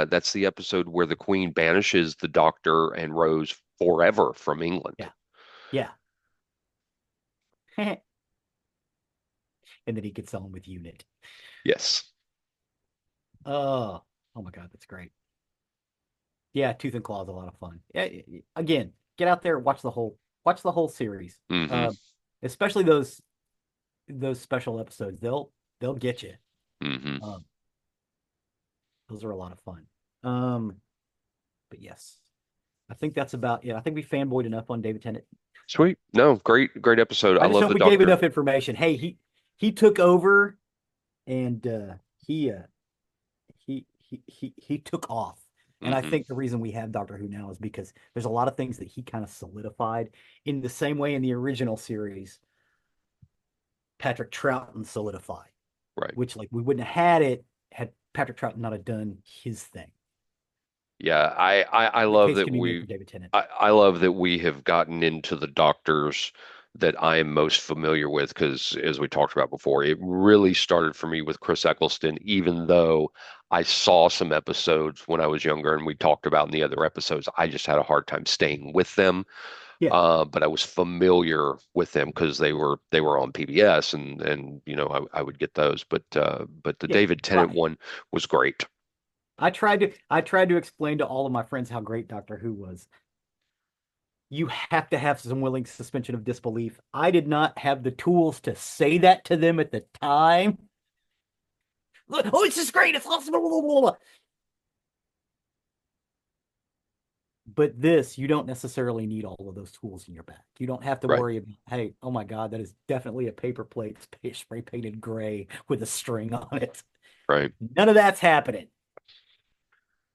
episode where the Queen banishes the Doctor and Rose forever from England. Yeah. Yeah. And then he gets on with Unit. Yes. Oh, oh my God, that's great. Yeah, Tooth and Claw is a lot of fun. Yeah, again, get out there, watch the whole series. Mm-hmm. Uh, especially those special episodes. They'll get you. Mm-hmm. Um, those are a lot of fun. Um, but yes, I think that's about it. I think we fanboyed enough on David Tennant. Sweet. No, great episode. I I just love hope the we gave Doctor. enough information. Hey, he took over and he took off. And I Mm-hmm. think the reason we have Doctor Who now is because there's a lot of things that he kind of solidified in the same way in the original series, Patrick Troughton solidified, Right. which like we wouldn't have had it had Patrick Troughton not have done his thing. Yeah, I The love case that can be made for David Tennant. I love that we have gotten into the doctors that I am most familiar with because as we talked about before, it really started for me with Chris Eccleston, even though I saw some episodes when I was younger and we talked about in the other episodes, I just had a hard time staying with them. Yeah, But I was familiar with them because they were on PBS and I would get those. But the yeah. David Tennant Right. one was great. I tried to explain to all of my friends how great Doctor Who was. You have to have some willing suspension of disbelief. I did not have the tools to say that to them at the time. Oh, it's just great. It's awesome. Blah, blah, blah, blah. But this, you don't necessarily need all of those tools in your back. You don't have to Right, worry about, hey, oh my God, that is definitely a paper plate spray painted gray with a string on it. right. None of that's happening.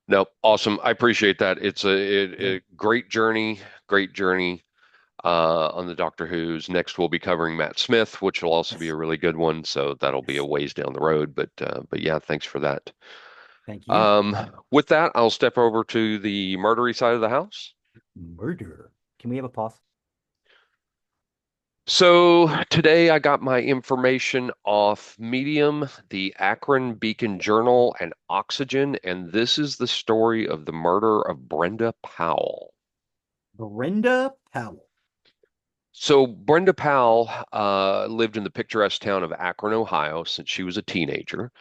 No, awesome. I appreciate that. It's Yeah. a great journey on the Doctor Who's. Next, we'll be covering Matt Smith, which will also be Yes. a really good one. So that'll be a Yes. ways down the road. But yeah, thanks for that. Thank you. Um, with that, I'll step over to the murdery side of the house. Murder. Can we have a pause? So today I got my information off Medium, the Akron Beacon Journal, and Oxygen, and this is the story of the murder of Brenda Powell. Brenda Powell. So Brenda Powell lived in the picturesque town of Akron, Ohio, since she was a teenager.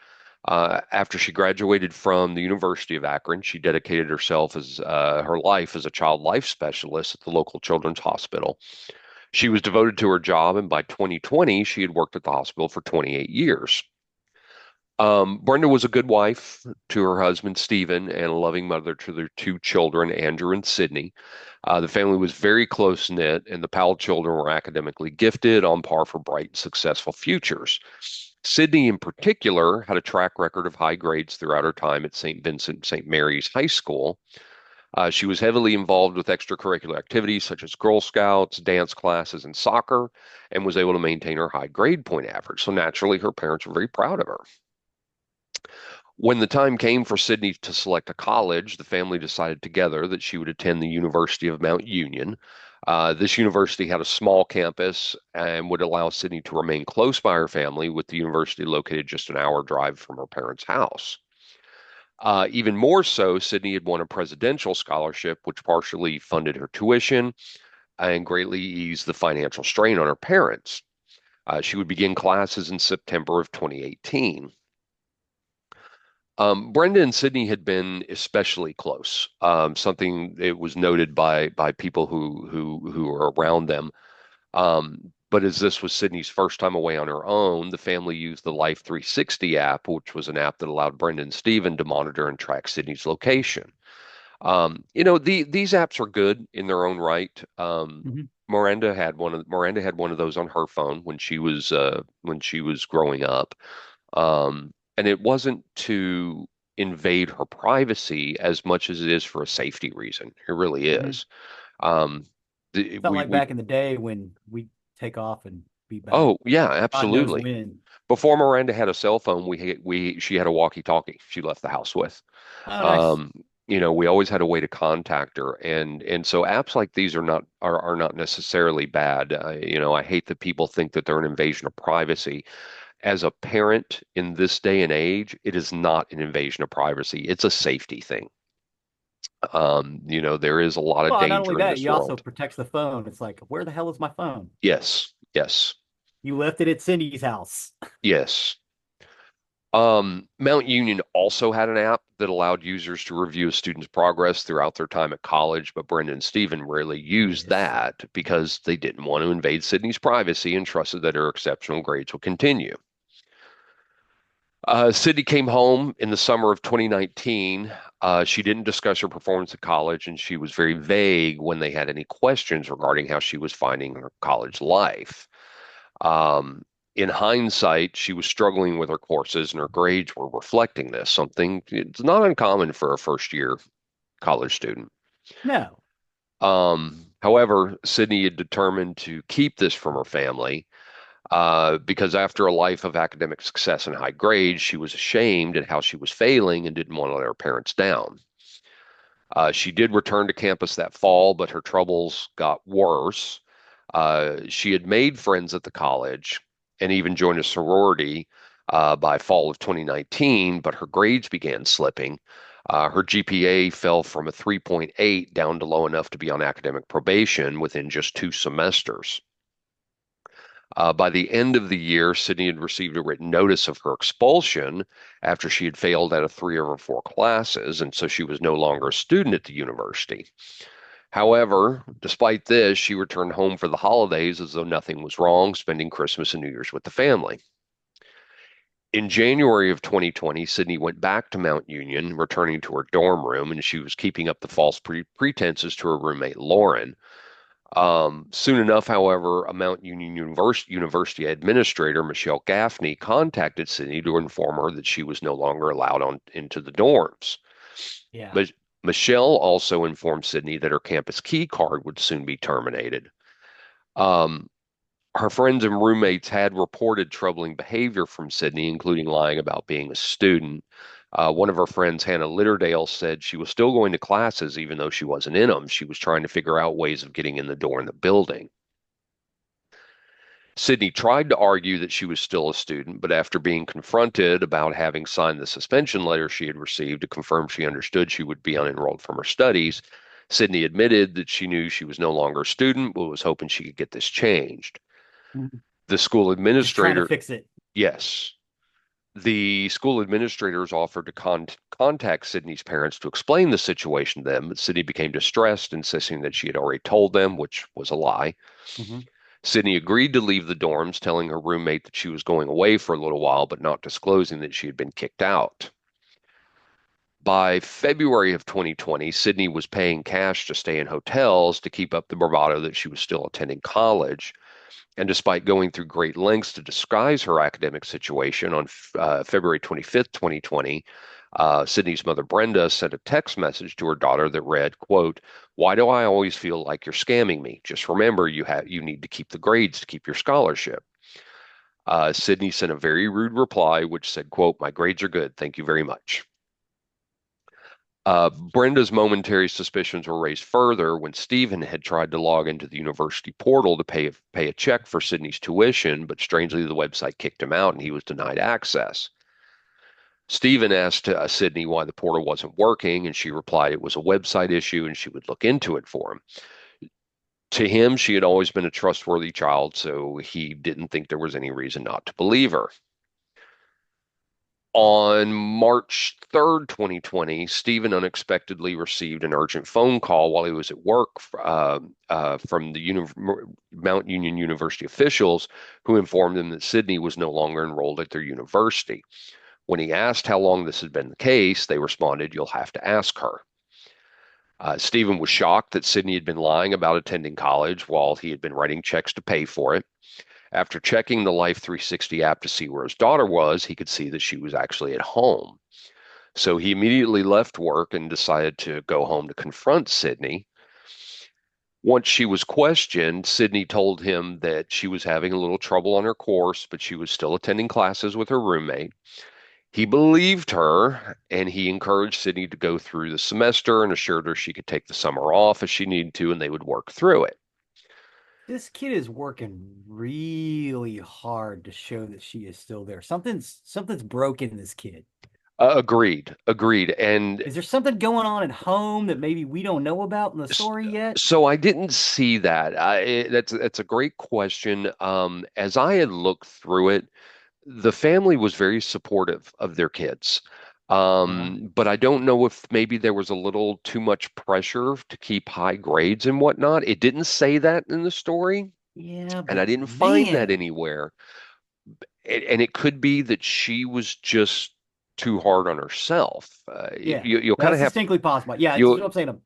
After she graduated from the University of Akron, she dedicated herself as her life as a child life specialist at the local children's hospital. She was devoted to her job, and by 2020, she had worked at the hospital for 28 years. Brenda was a good wife to her husband, Stephen, and a loving mother to their two children, Andrew and Sydney. The family was very close knit, and the Powell children were academically gifted, on par for bright and successful futures. Sydney, in particular, had a track record of high grades throughout her time at St. Vincent St. Mary's High School. She was heavily involved with extracurricular activities such as Girl Scouts, dance classes, and soccer, and was able to maintain her high grade point average. So naturally, her parents were very proud of her. When the time came for Sydney to select a college, the family decided together that she would attend the University of Mount Union. This university had a small campus and would allow Sydney to remain close by her family, with the university located just an hour drive from her parents' house. Even more so, Sydney had won a presidential scholarship, which partially funded her tuition and greatly eased the financial strain on her parents. She would begin classes in September of 2018. Brenda and Sydney had been especially close. Something it was noted by people who were around them. But as this was Sydney's first time away on her own, the family used the Life 360 app, which was an app that allowed Brenda and Stephen to monitor and track Sydney's location. These apps are good in their own right. Mhm. Miranda had one of those on her phone when she was growing up. And it wasn't to invade her privacy as much as it is for a safety reason. It really Mhm. is. Um, It's not like we back in the day when we take off and be back. Oh yeah, God knows absolutely. when. Before Miranda had a cell phone, she had a walkie-talkie she left the house with. Oh, nice. Um, we always had a way to contact her, and so apps like these are not necessarily bad. I hate that people think that they're an invasion of privacy. As a parent in this day and age, it is not an invasion of privacy. It's a safety thing. There is a lot of Well, not only danger in that, this you also world. protects the phone. It's like, where the hell is my phone? Yes, yes, You left it at Cindy's house. yes. Mount Union also had an app that allowed users to review a student's progress throughout their time at college, but Brenda and Stephen rarely used Yes. that because they didn't want to invade Sydney's privacy and trusted that her exceptional grades would continue. Sydney came home in the summer of 2019. She didn't discuss her performance at college, and she was very vague when they had any questions regarding how she was finding her college life. Um, in hindsight, she was struggling with her courses, and her grades were reflecting this, something it's not uncommon for a first year college student. No. However, Sydney had determined to keep this from her family because after a life of academic success and high grades, she was ashamed at how she was failing and didn't want to let her parents down. She did return to campus that fall, but her troubles got worse. She had made friends at the college and even joined a sorority by fall of 2019, but her grades began slipping. Her GPA fell from a 3.8 down to low enough to be on academic probation within just 2 semesters. By the end of the year, Sydney had received a written notice of her expulsion after she had failed out of 3 of her 4 classes, and so she was no longer a student at the university. However, despite this, she returned home for the holidays as though nothing was wrong, spending Christmas and New Year's with the family. In January of 2020, Sydney went back to Mount Union, returning to her dorm room, and she was keeping up the false pretenses to her roommate, Lauren. Soon enough, however, a Mount Union University administrator, Michelle Gaffney, contacted Sydney to inform her that she was no longer allowed on into the dorms. Yeah. But Michelle also informed Sydney that her campus key card would soon be terminated. Um, Her friends and roommates had reported troubling behavior from Sydney, including lying about being a student. One of her friends, Hannah Litterdale, said she was still going to classes even though she wasn't in them. She was trying to figure out ways of getting in the door in the building. Sydney tried to argue that she was still a student, but after being confronted about having signed the suspension letter she had received to confirm she understood she would be unenrolled from her studies, Sydney admitted that she knew she was no longer a student, but was hoping she could get this changed. Mhm. The school Just trying to administrator, fix it. yes, the school administrators offered to contact Sydney's parents to explain the situation to them, but Sydney became distressed, insisting that she had already told them, which was a lie. Hmm. Sydney agreed to leave the dorms, telling her roommate that she was going away for a little while, but not disclosing that she had been kicked out. By February of 2020, Sydney was paying cash to stay in hotels to keep up the bravado that she was still attending college. And despite going through great lengths to disguise her academic situation, on February 25th, 2020, Sydney's mother, Brenda, sent a text message to her daughter that read, quote, "Why do I always feel like you're scamming me? Just remember you need to keep the grades to keep your scholarship." Sydney sent a very rude reply, which said, quote, "My grades are good. Thank you very much." Brenda's momentary suspicions were raised further when Stephen had tried to log into the university portal to pay a check for Sydney's tuition, but strangely the website kicked him out and he was denied access. Stephen asked Sydney why the portal wasn't working, and she replied it was a website issue and she would look into it for him. To him, she had always been a trustworthy child, so he didn't think there was any reason not to believe her. On March 3rd, 2020, Stephen unexpectedly received an urgent phone call while he was at work from the Mount Union University officials who informed him that Sydney was no longer enrolled at their university. When he asked how long this had been the case, they responded, "You'll have to ask her." Stephen was shocked that Sydney had been lying about attending college while he had been writing checks to pay for it. After checking the Life 360 app to see where his daughter was, he could see that she was actually at home. So he immediately left work and decided to go home to confront Sydney. Once she was questioned, Sydney told him that she was having a little trouble on her course, but she was still attending classes with her roommate. He believed her and he encouraged Sydney to go through the semester and assured her she could take the summer off if she needed to and they would work through it. This kid is working really hard to show that she is still there. Something's broken in this kid. Agreed, agreed. And Is there something going on at home that maybe we don't know about in the s- story yet? so I didn't see that. That's a great question. As I had looked through it, the family was very supportive of their kids. Uh-huh. But I don't know if maybe there was a little too much pressure to keep high grades and whatnot. It didn't say that in the story, Yeah, and I but didn't find that man, anywhere. And it could be that she was just too hard on herself. yeah, You'll kind that's of have distinctly possible. Yeah, it's you'll what I'm saying.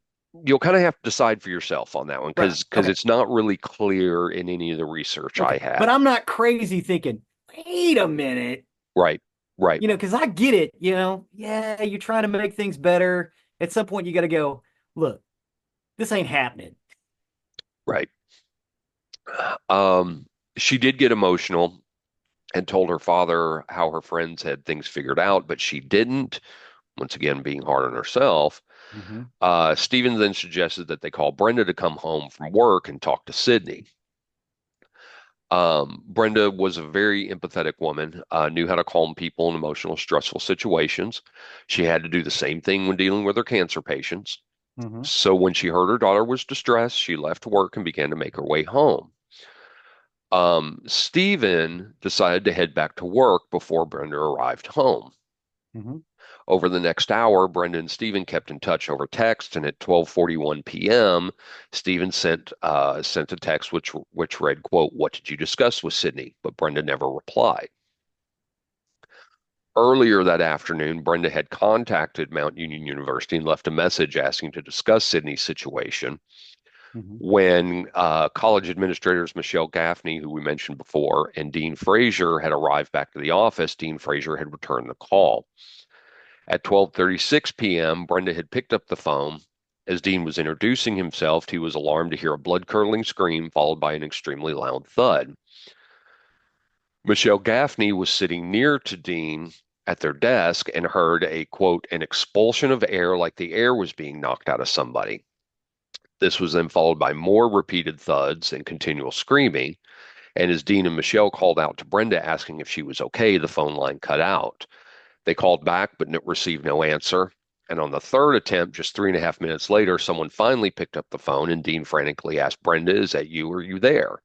you'll kind of have to decide for yourself on that one Right. because Okay. it's not really clear in any of the research I Okay. But had. I'm not crazy thinking, wait a minute. Right, right, Because I get it, yeah, you're trying to make things better. At some point, you got to go, look, this ain't happening. right. Um, she did get emotional and told her father how her friends had things figured out, but she didn't. Once again, being hard on herself. Hmm. Stephen then suggested that they call Brenda to come home from work and talk to Sydney. Brenda was a very empathetic woman, knew how to calm people in emotional, stressful situations. She had to do the same thing when dealing with her cancer patients. Hmm. So when she heard her daughter was distressed, she left work and began to make her way home. Stephen decided to head back to work before Brenda arrived home. Hmm. Over the next hour, Brenda and Stephen kept in touch over text, and at 12:41 p.m., Stephen sent a text which read, "quote What did you discuss with Sydney?" But Brenda never replied. Earlier that afternoon, Brenda had contacted Mount Union University and left a message asking to discuss Sydney's situation. Hmm. When college administrators Michelle Gaffney, who we mentioned before, and Dean Frazier had arrived back to the office, Dean Frazier had returned the call. At 12:36 p.m., Brenda had picked up the phone. As Dean was introducing himself, he was alarmed to hear a blood-curdling scream followed by an extremely loud thud. Michelle Gaffney was sitting near to Dean at their desk and heard a quote, an expulsion of air like the air was being knocked out of somebody. This was then followed by more repeated thuds and continual screaming. And as Dean and Michelle called out to Brenda asking if she was okay, the phone line cut out. They called back but received no answer. And on the third attempt, just 3.5 minutes later, someone finally picked up the phone and Dean frantically asked Brenda, "Is that you? Are you there?"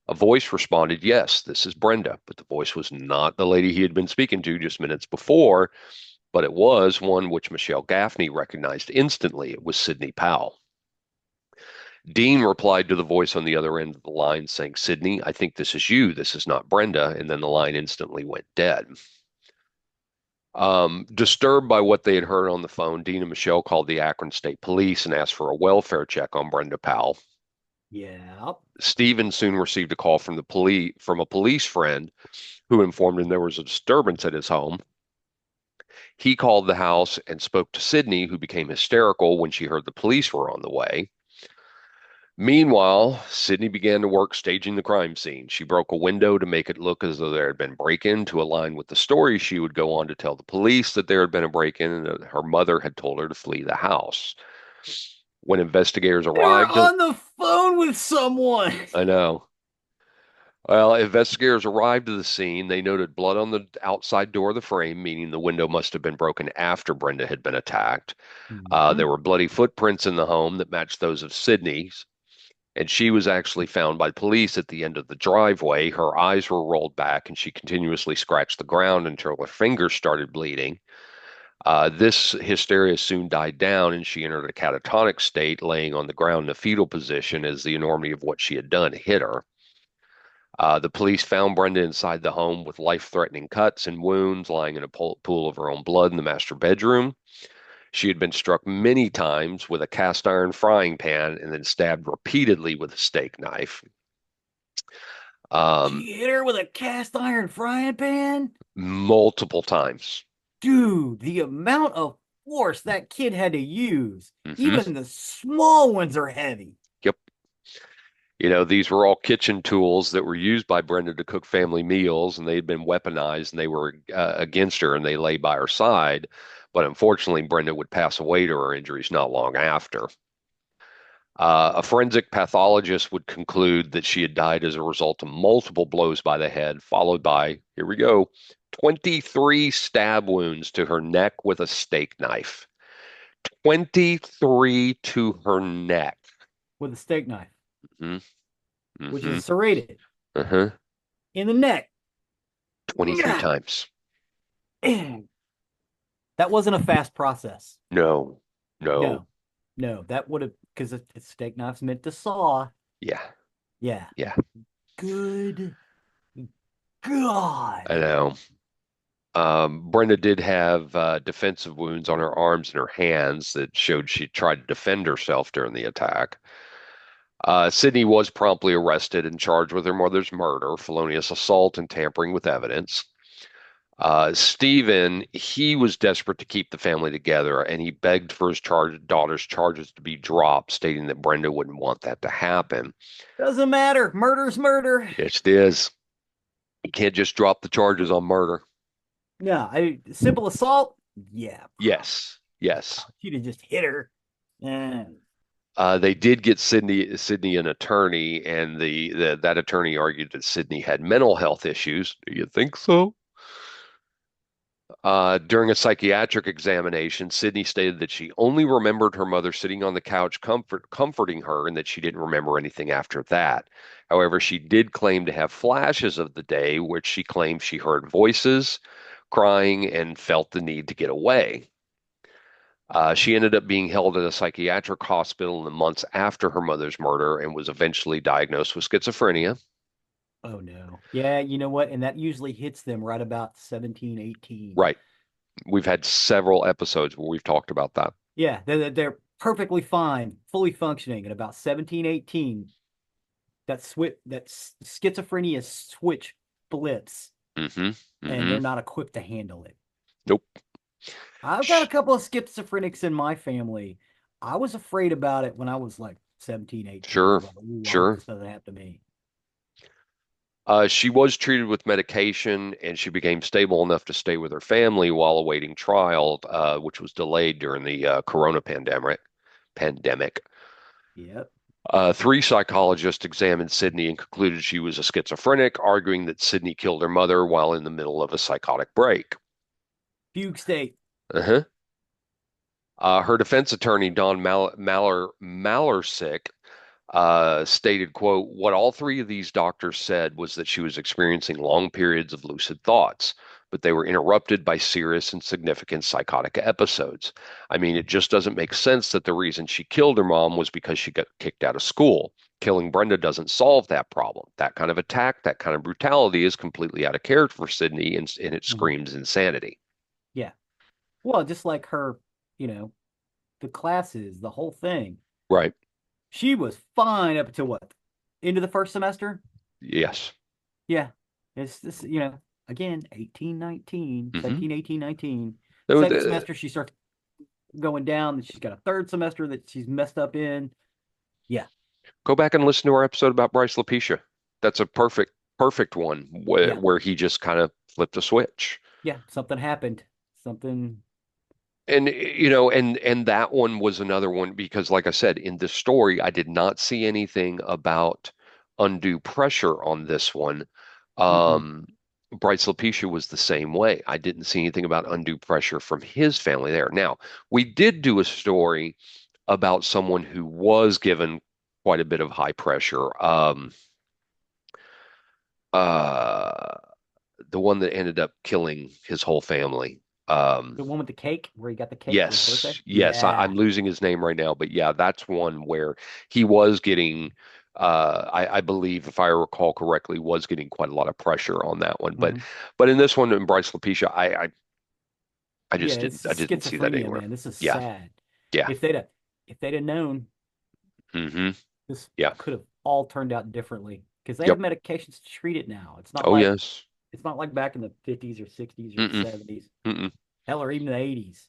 A voice responded, "Yes, this is Brenda." But the voice was not the lady he had been speaking to just minutes before, but it was one which Michelle Gaffney recognized instantly. It was Sidney Powell. Dean replied to the voice on the other end of the line saying, "Sydney, I think this is you. This is not Brenda." And then the line instantly went dead. Disturbed by what they had heard on the phone, Dean and Michelle called the Akron State Police and asked for a welfare check on Brenda Powell. Yeah. Stephen soon received a call from a police friend who informed him there was a disturbance at his home. He called the house and spoke to Sydney, who became hysterical when she heard the police were on the way. Meanwhile, Sydney began to work staging the crime scene. She broke a window to make it look as though there had been break-in to align with the story. She would go on to tell the police that there had been a break-in and that her mother had told her to flee the house. When investigators They're arrived, on the phone with someone. I know. Well, investigators arrived to the scene. They noted blood on the outside door of the frame, meaning the window must have been broken after Brenda had been attacked. Hmm. There were bloody footprints in the home that matched those of Sydney's. And she was actually found by police at the end of the driveway. Her eyes were rolled back and she continuously scratched the ground until her fingers started bleeding. This hysteria soon died down and she entered a catatonic state, laying on the ground in a fetal position as the enormity of what she had done hit her. The police found Brenda inside the home with life-threatening cuts and wounds, lying in a pool of her own blood in the master bedroom. She had been struck many times with a cast iron frying pan and then stabbed repeatedly with a steak knife. Um, She hit her with a cast iron frying pan? Multiple times. Dude, the amount of force that kid had to use, Hmm. even the small ones are heavy. Yep. These were all kitchen tools that were used by Brenda to cook family meals, and they had been weaponized and they were against her and they lay by her side. But unfortunately, Brenda would pass away to her injuries not long after. A forensic pathologist would conclude that she had died as a result of multiple blows by the head, followed by, here we go, 23 stab wounds to her neck with a steak knife. 23 to her neck. with a steak knife, Mm-hmm. which Mm-hmm. is serrated Uh-huh. in the neck. 23 times. That wasn't a fast process. No, no. No, no, that would have because a steak knife's meant to saw. Yeah, Yeah. yeah, Good I God. know. Brenda did have defensive wounds on her arms and her hands that showed she tried to defend herself during the attack. Sydney was promptly arrested and charged with her mother's murder, felonious assault, and tampering with evidence. Stephen, he was desperate to keep the family together, and he begged for his daughter's charges to be dropped, stating that Brenda wouldn't want that to happen. Doesn't matter. Murder's murder. Yes, it is. You can't just drop the charges on murder. Yeah, simple assault. Yeah, Yes, yes. she'd have just hit her. And They did get Sydney an attorney, and that attorney argued that Sydney had mental health issues. Do you think so? During a psychiatric examination, Sydney stated that she only remembered her mother sitting on the couch comforting her and that she didn't remember anything after that. However, she did claim to have flashes of the day, which she claimed she heard voices, crying, and felt the need to get away. She ended up being held at a psychiatric hospital in the months after her mother's murder and was eventually diagnosed with schizophrenia. oh no. Yeah, you know what? And that usually hits them right about 17, 18. Right. We've had several episodes where we've talked about that. Yeah, they're perfectly fine, fully functioning at about 17, 18. That schizophrenia switch blips Mm-hmm. and Mm-hmm. they're not equipped to handle it. Nope. I've got a couple of schizophrenics in my family. I was afraid about it when I was like 17, 18. I Sure. was like, ooh, I hope Sure. this doesn't happen to me. She was treated with medication and she became stable enough to stay with her family while awaiting trial, which was delayed during the corona pandemic. Yep. Three psychologists examined Sydney and concluded she was a schizophrenic, arguing that Sydney killed her mother while in the middle of a psychotic break. Fugue state. Uh-huh. Her defense attorney, Don Malarsick, stated, quote, what all three of these doctors said was that she was experiencing long periods of lucid thoughts, but they were interrupted by serious and significant psychotic episodes. I mean, it just doesn't make sense that the reason she killed her mom was because she got kicked out of school. Killing Brenda doesn't solve that problem. That kind of attack, that kind of brutality is completely out of character for Sydney, and it Mhm. screams insanity. Yeah. Well, just like her, you know, the classes, the whole thing. Right. She was fine up until what? Into the first semester? Yes. Yeah. It's this, again, 18, 19, Hmm. 17, 18, 19. Though Second the- semester, she starts going down. She's got a third semester that she's messed up in. Yeah. Go back and listen to our episode about Bryce Lapisha. That's a perfect one Yeah. where he just kind of flipped a switch. Yeah. Something happened. Something. And and that one was another one because like I said, in this story, I did not see anything about undue pressure on this one. Mm-mm. Um, Bryce Lapisha was the same way. I didn't see anything about undue pressure from his family there. Now, we did do a story about someone who was given quite a bit of high pressure. Uh, the one that ended up killing his whole family. The one with the cake where he got the cake for his birthday? Yes, Yeah. I'm losing his name right now, but yeah, that's one where he was getting, I believe, if I recall correctly, was getting quite a lot of pressure on that one. But Hmm. but in this one, in Bryce Lapisha, I Yeah, just it's I didn't see that schizophrenia, anywhere. man. This is Yeah, sad. yeah, If they'd have known, hmm this yeah, could have all turned out differently because they have yep. medications to treat it now. Oh yes. It's not like back in the 50s or 60s or Mm-mm, 70s, mm-mm. hell, or even the 80s.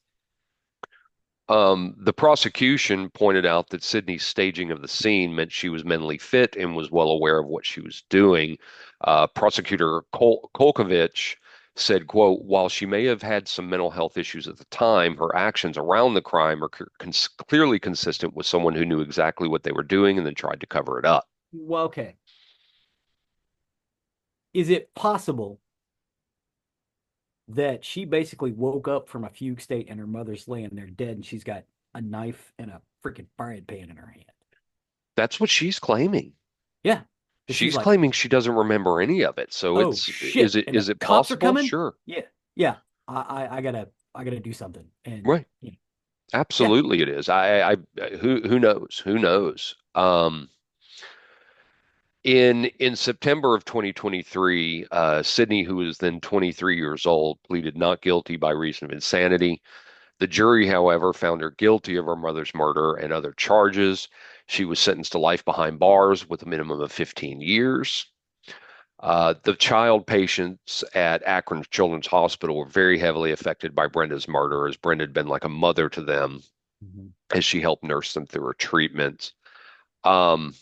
The prosecution pointed out that Sydney's staging of the scene meant she was mentally fit and was well aware of what she was doing. Prosecutor Kolkovich said, quote, while she may have had some mental health issues at the time, her actions around the crime are clearly consistent with someone who knew exactly what they were doing and then tried to cover it up. Well, okay. Is it possible that she basically woke up from a fugue state and her mother's laying there dead and she's got a knife and a freaking frying pan in her hand? That's what she's claiming. Yeah. That she's She's like, claiming she doesn't remember any of it. So oh it's shit, and the is it cops are possible? coming? Sure. Yeah. Yeah. I gotta do something. And Right. yeah. Absolutely it is. Who knows? Who knows? In September of 2023, Sydney, who was then 23 years old, pleaded not guilty by reason of insanity. The jury, however, found her guilty of her mother's murder and other charges. She was sentenced to life behind bars with a minimum of 15 years. The child patients at Akron Children's Hospital were very heavily affected by Brenda's murder, as Brenda had been like a mother to them Mhm. as she helped nurse them through her treatments. Um,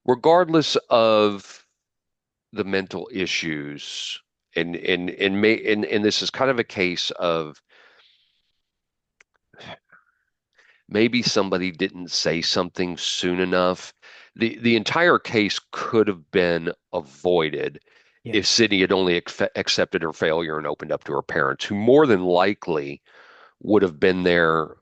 Regardless of the mental issues, and this is kind of a case of maybe somebody didn't say something soon enough. The entire case could have been avoided Yeah. if Sydney had only accepted her failure and opened up to her parents, who more than likely would have been there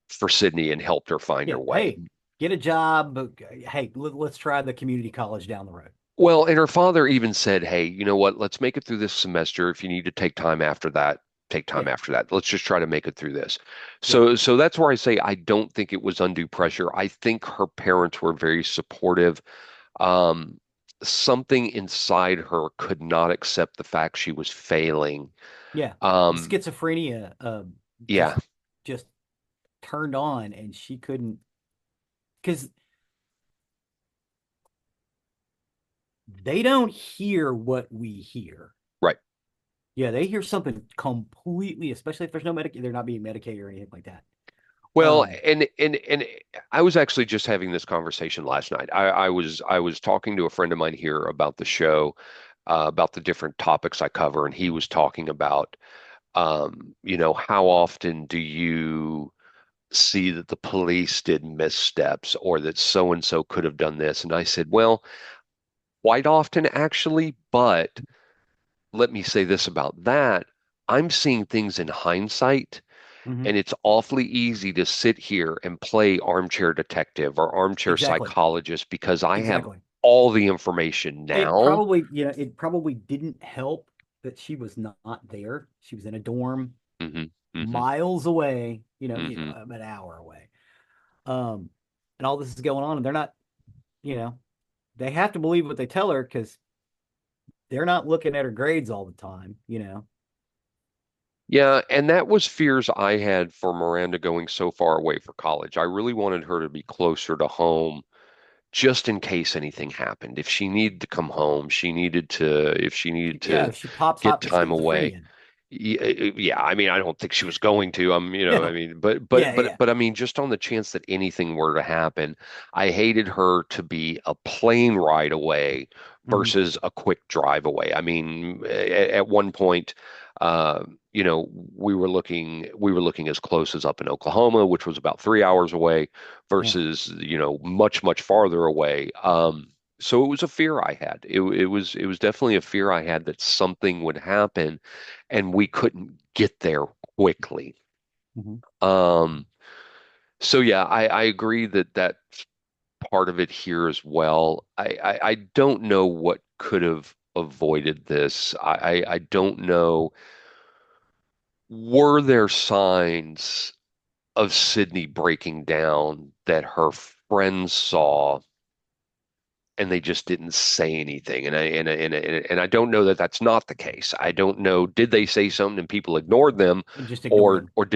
for Sydney and helped her find Yeah. her way. Hey, get a job. Hey, let's try the community college down the road. Well, and her father even said, "Hey, you know what? Let's make it through this semester. If you need to take time after that, take time Yeah. after that. Let's just try to make it through this." Yeah. So that's where I say I don't think it was undue pressure. I think her parents were very supportive. Um, Something inside her could not accept the fact she was failing. Yeah. The Um, schizophrenia just yeah, just turned on and she couldn't because they don't hear what we hear. right. Yeah, they hear something completely, especially if there's no medic, they're not being medicated or anything like that. Well, Um, and I was actually just having this conversation last night. I was talking to a friend of mine here about the show, about the different topics I cover, and he was talking about, how often do you see that the police did missteps or that so and so could have done this? And I said, well, quite often actually, but let me say this about that. I'm seeing things in hindsight. mhm, And it's awfully easy to sit here and play armchair detective or armchair exactly, psychologist because I have exactly. all the information It now. probably, it probably didn't help that she was not there. She was in a dorm Hmm. Hmm. miles away, Hmm. an hour away. Um, and all this is going on, and they're not, you know, they have to believe what they tell her because they're not looking at her grades all the time. Yeah, and that was fears I had for Miranda going so far away for college. I really wanted her to be closer to home just in case anything happened. If she needed to come home, if she needed Yeah, to if she pops get hot with time away. schizophrenia. Yeah, I mean, I don't think she was going to. I No. mean, but Yeah, but but yeah. but I mean, just on the chance that anything were to happen, I hated her to be a plane ride away Hmm. versus a quick drive away. I mean, at one point, uh, we were looking as close as up in Oklahoma, which was about 3 hours away, Yeah. versus much much farther away. So it was a fear I had. It was definitely a fear I had that something would happen and we couldn't get there quickly. Hmm. Um, so yeah, I agree that that's part of it here as well. I don't know what could have avoided this. I don't know. Were there signs of Sydney breaking down that her friends saw and they just didn't say anything? And I don't know that that's not the case. I don't know. Did they say something and people ignored them, And just ignored or them.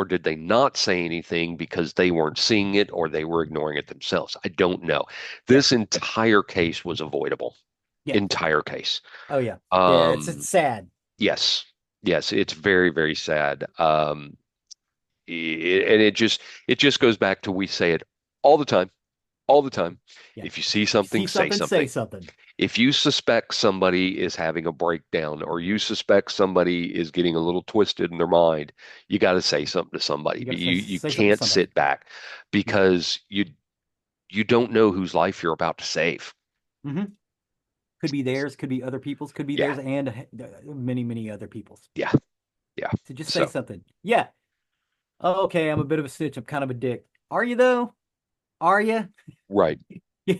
did they not say anything because they weren't seeing it or they were ignoring it themselves? I don't know. Yeah. This entire case was avoidable. Yeah. Entire case. Oh yeah. Yeah. It's Um, sad. yes. Yes, it's very, very sad. And it just goes back to we say it all the time, all the time. Yeah. If you see If you something, see say something, say something. something. If you suspect somebody is having a breakdown or you suspect somebody is getting a little twisted in their mind, you got to say something to somebody. You got to You say something to can't somebody. sit back No. because you don't know whose life you're about to save. Hmm. Could be theirs, could be other people's, could be Yeah, theirs, and many, many other people's. yeah, yeah. So just say So, something. Yeah. Oh, okay, I'm a bit of a snitch. I'm kind of a dick. Are you though? Are you? right,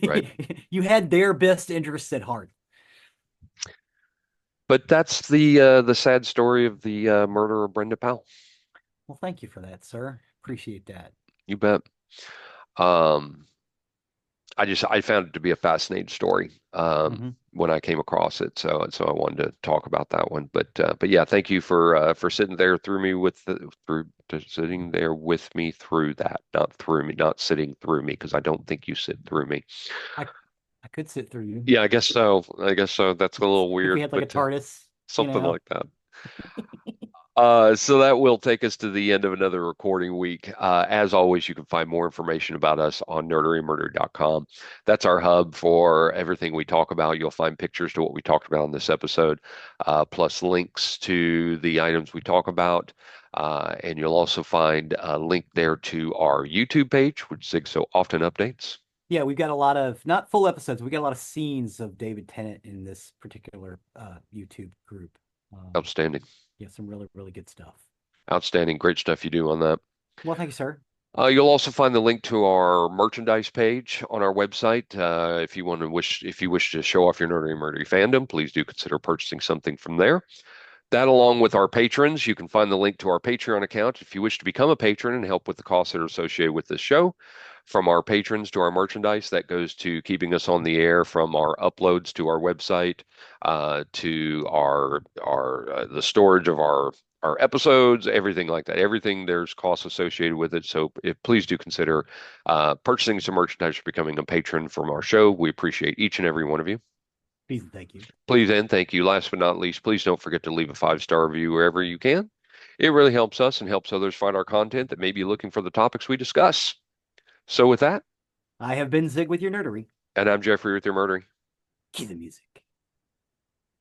right. You had their best interests at heart. But that's the sad story of the murder of Brenda Powell. Well, thank you for that, sir. Appreciate that. You bet. Um, I found it to be a fascinating story Hmm. when I came across it. So I wanted to talk about that one. But yeah, thank you for sitting there through me with the, through sitting there with me through that, not through me, not sitting through me, because I don't think you sit through me. I I could sit through you Yeah, I guess so. I guess so. That's a little if we weird, had like a but TARDIS, you something know. like that. So that will take us to the end of another recording week. As always, you can find more information about us on nerderymurder.com. That's our hub for everything we talk about. You'll find pictures to what we talked about in this episode, plus links to the items we talk about. And you'll also find a link there to our YouTube page, which Zig so often updates. Yeah, we've got a lot of not full episodes. We got a lot of scenes of David Tennant in this particular YouTube group. Um, Outstanding. yeah, some really, really good stuff. Outstanding. Great stuff you do on that. Well, thank you, sir. You'll also find the link to our merchandise page on our website. If you wish to show off your Nerdy Murdy fandom, please do consider purchasing something from there. That, along with our patrons, you can find the link to our Patreon account if you wish to become a patron and help with the costs that are associated with this show. From our patrons to our merchandise, that goes to keeping us on the air, from our uploads to our website, to our the storage of our episodes, everything like that. Everything, there's costs associated with it. So please do consider purchasing some merchandise or becoming a patron from our show. We appreciate each and every one of you. Please and thank you. Please and thank you. Last but not least, please don't forget to leave a 5-star review wherever you can. It really helps us and helps others find our content that may be looking for the topics we discuss. So with that, I have been Zig with your nerdery. and I'm Jeffrey with your murdering. Cue the music.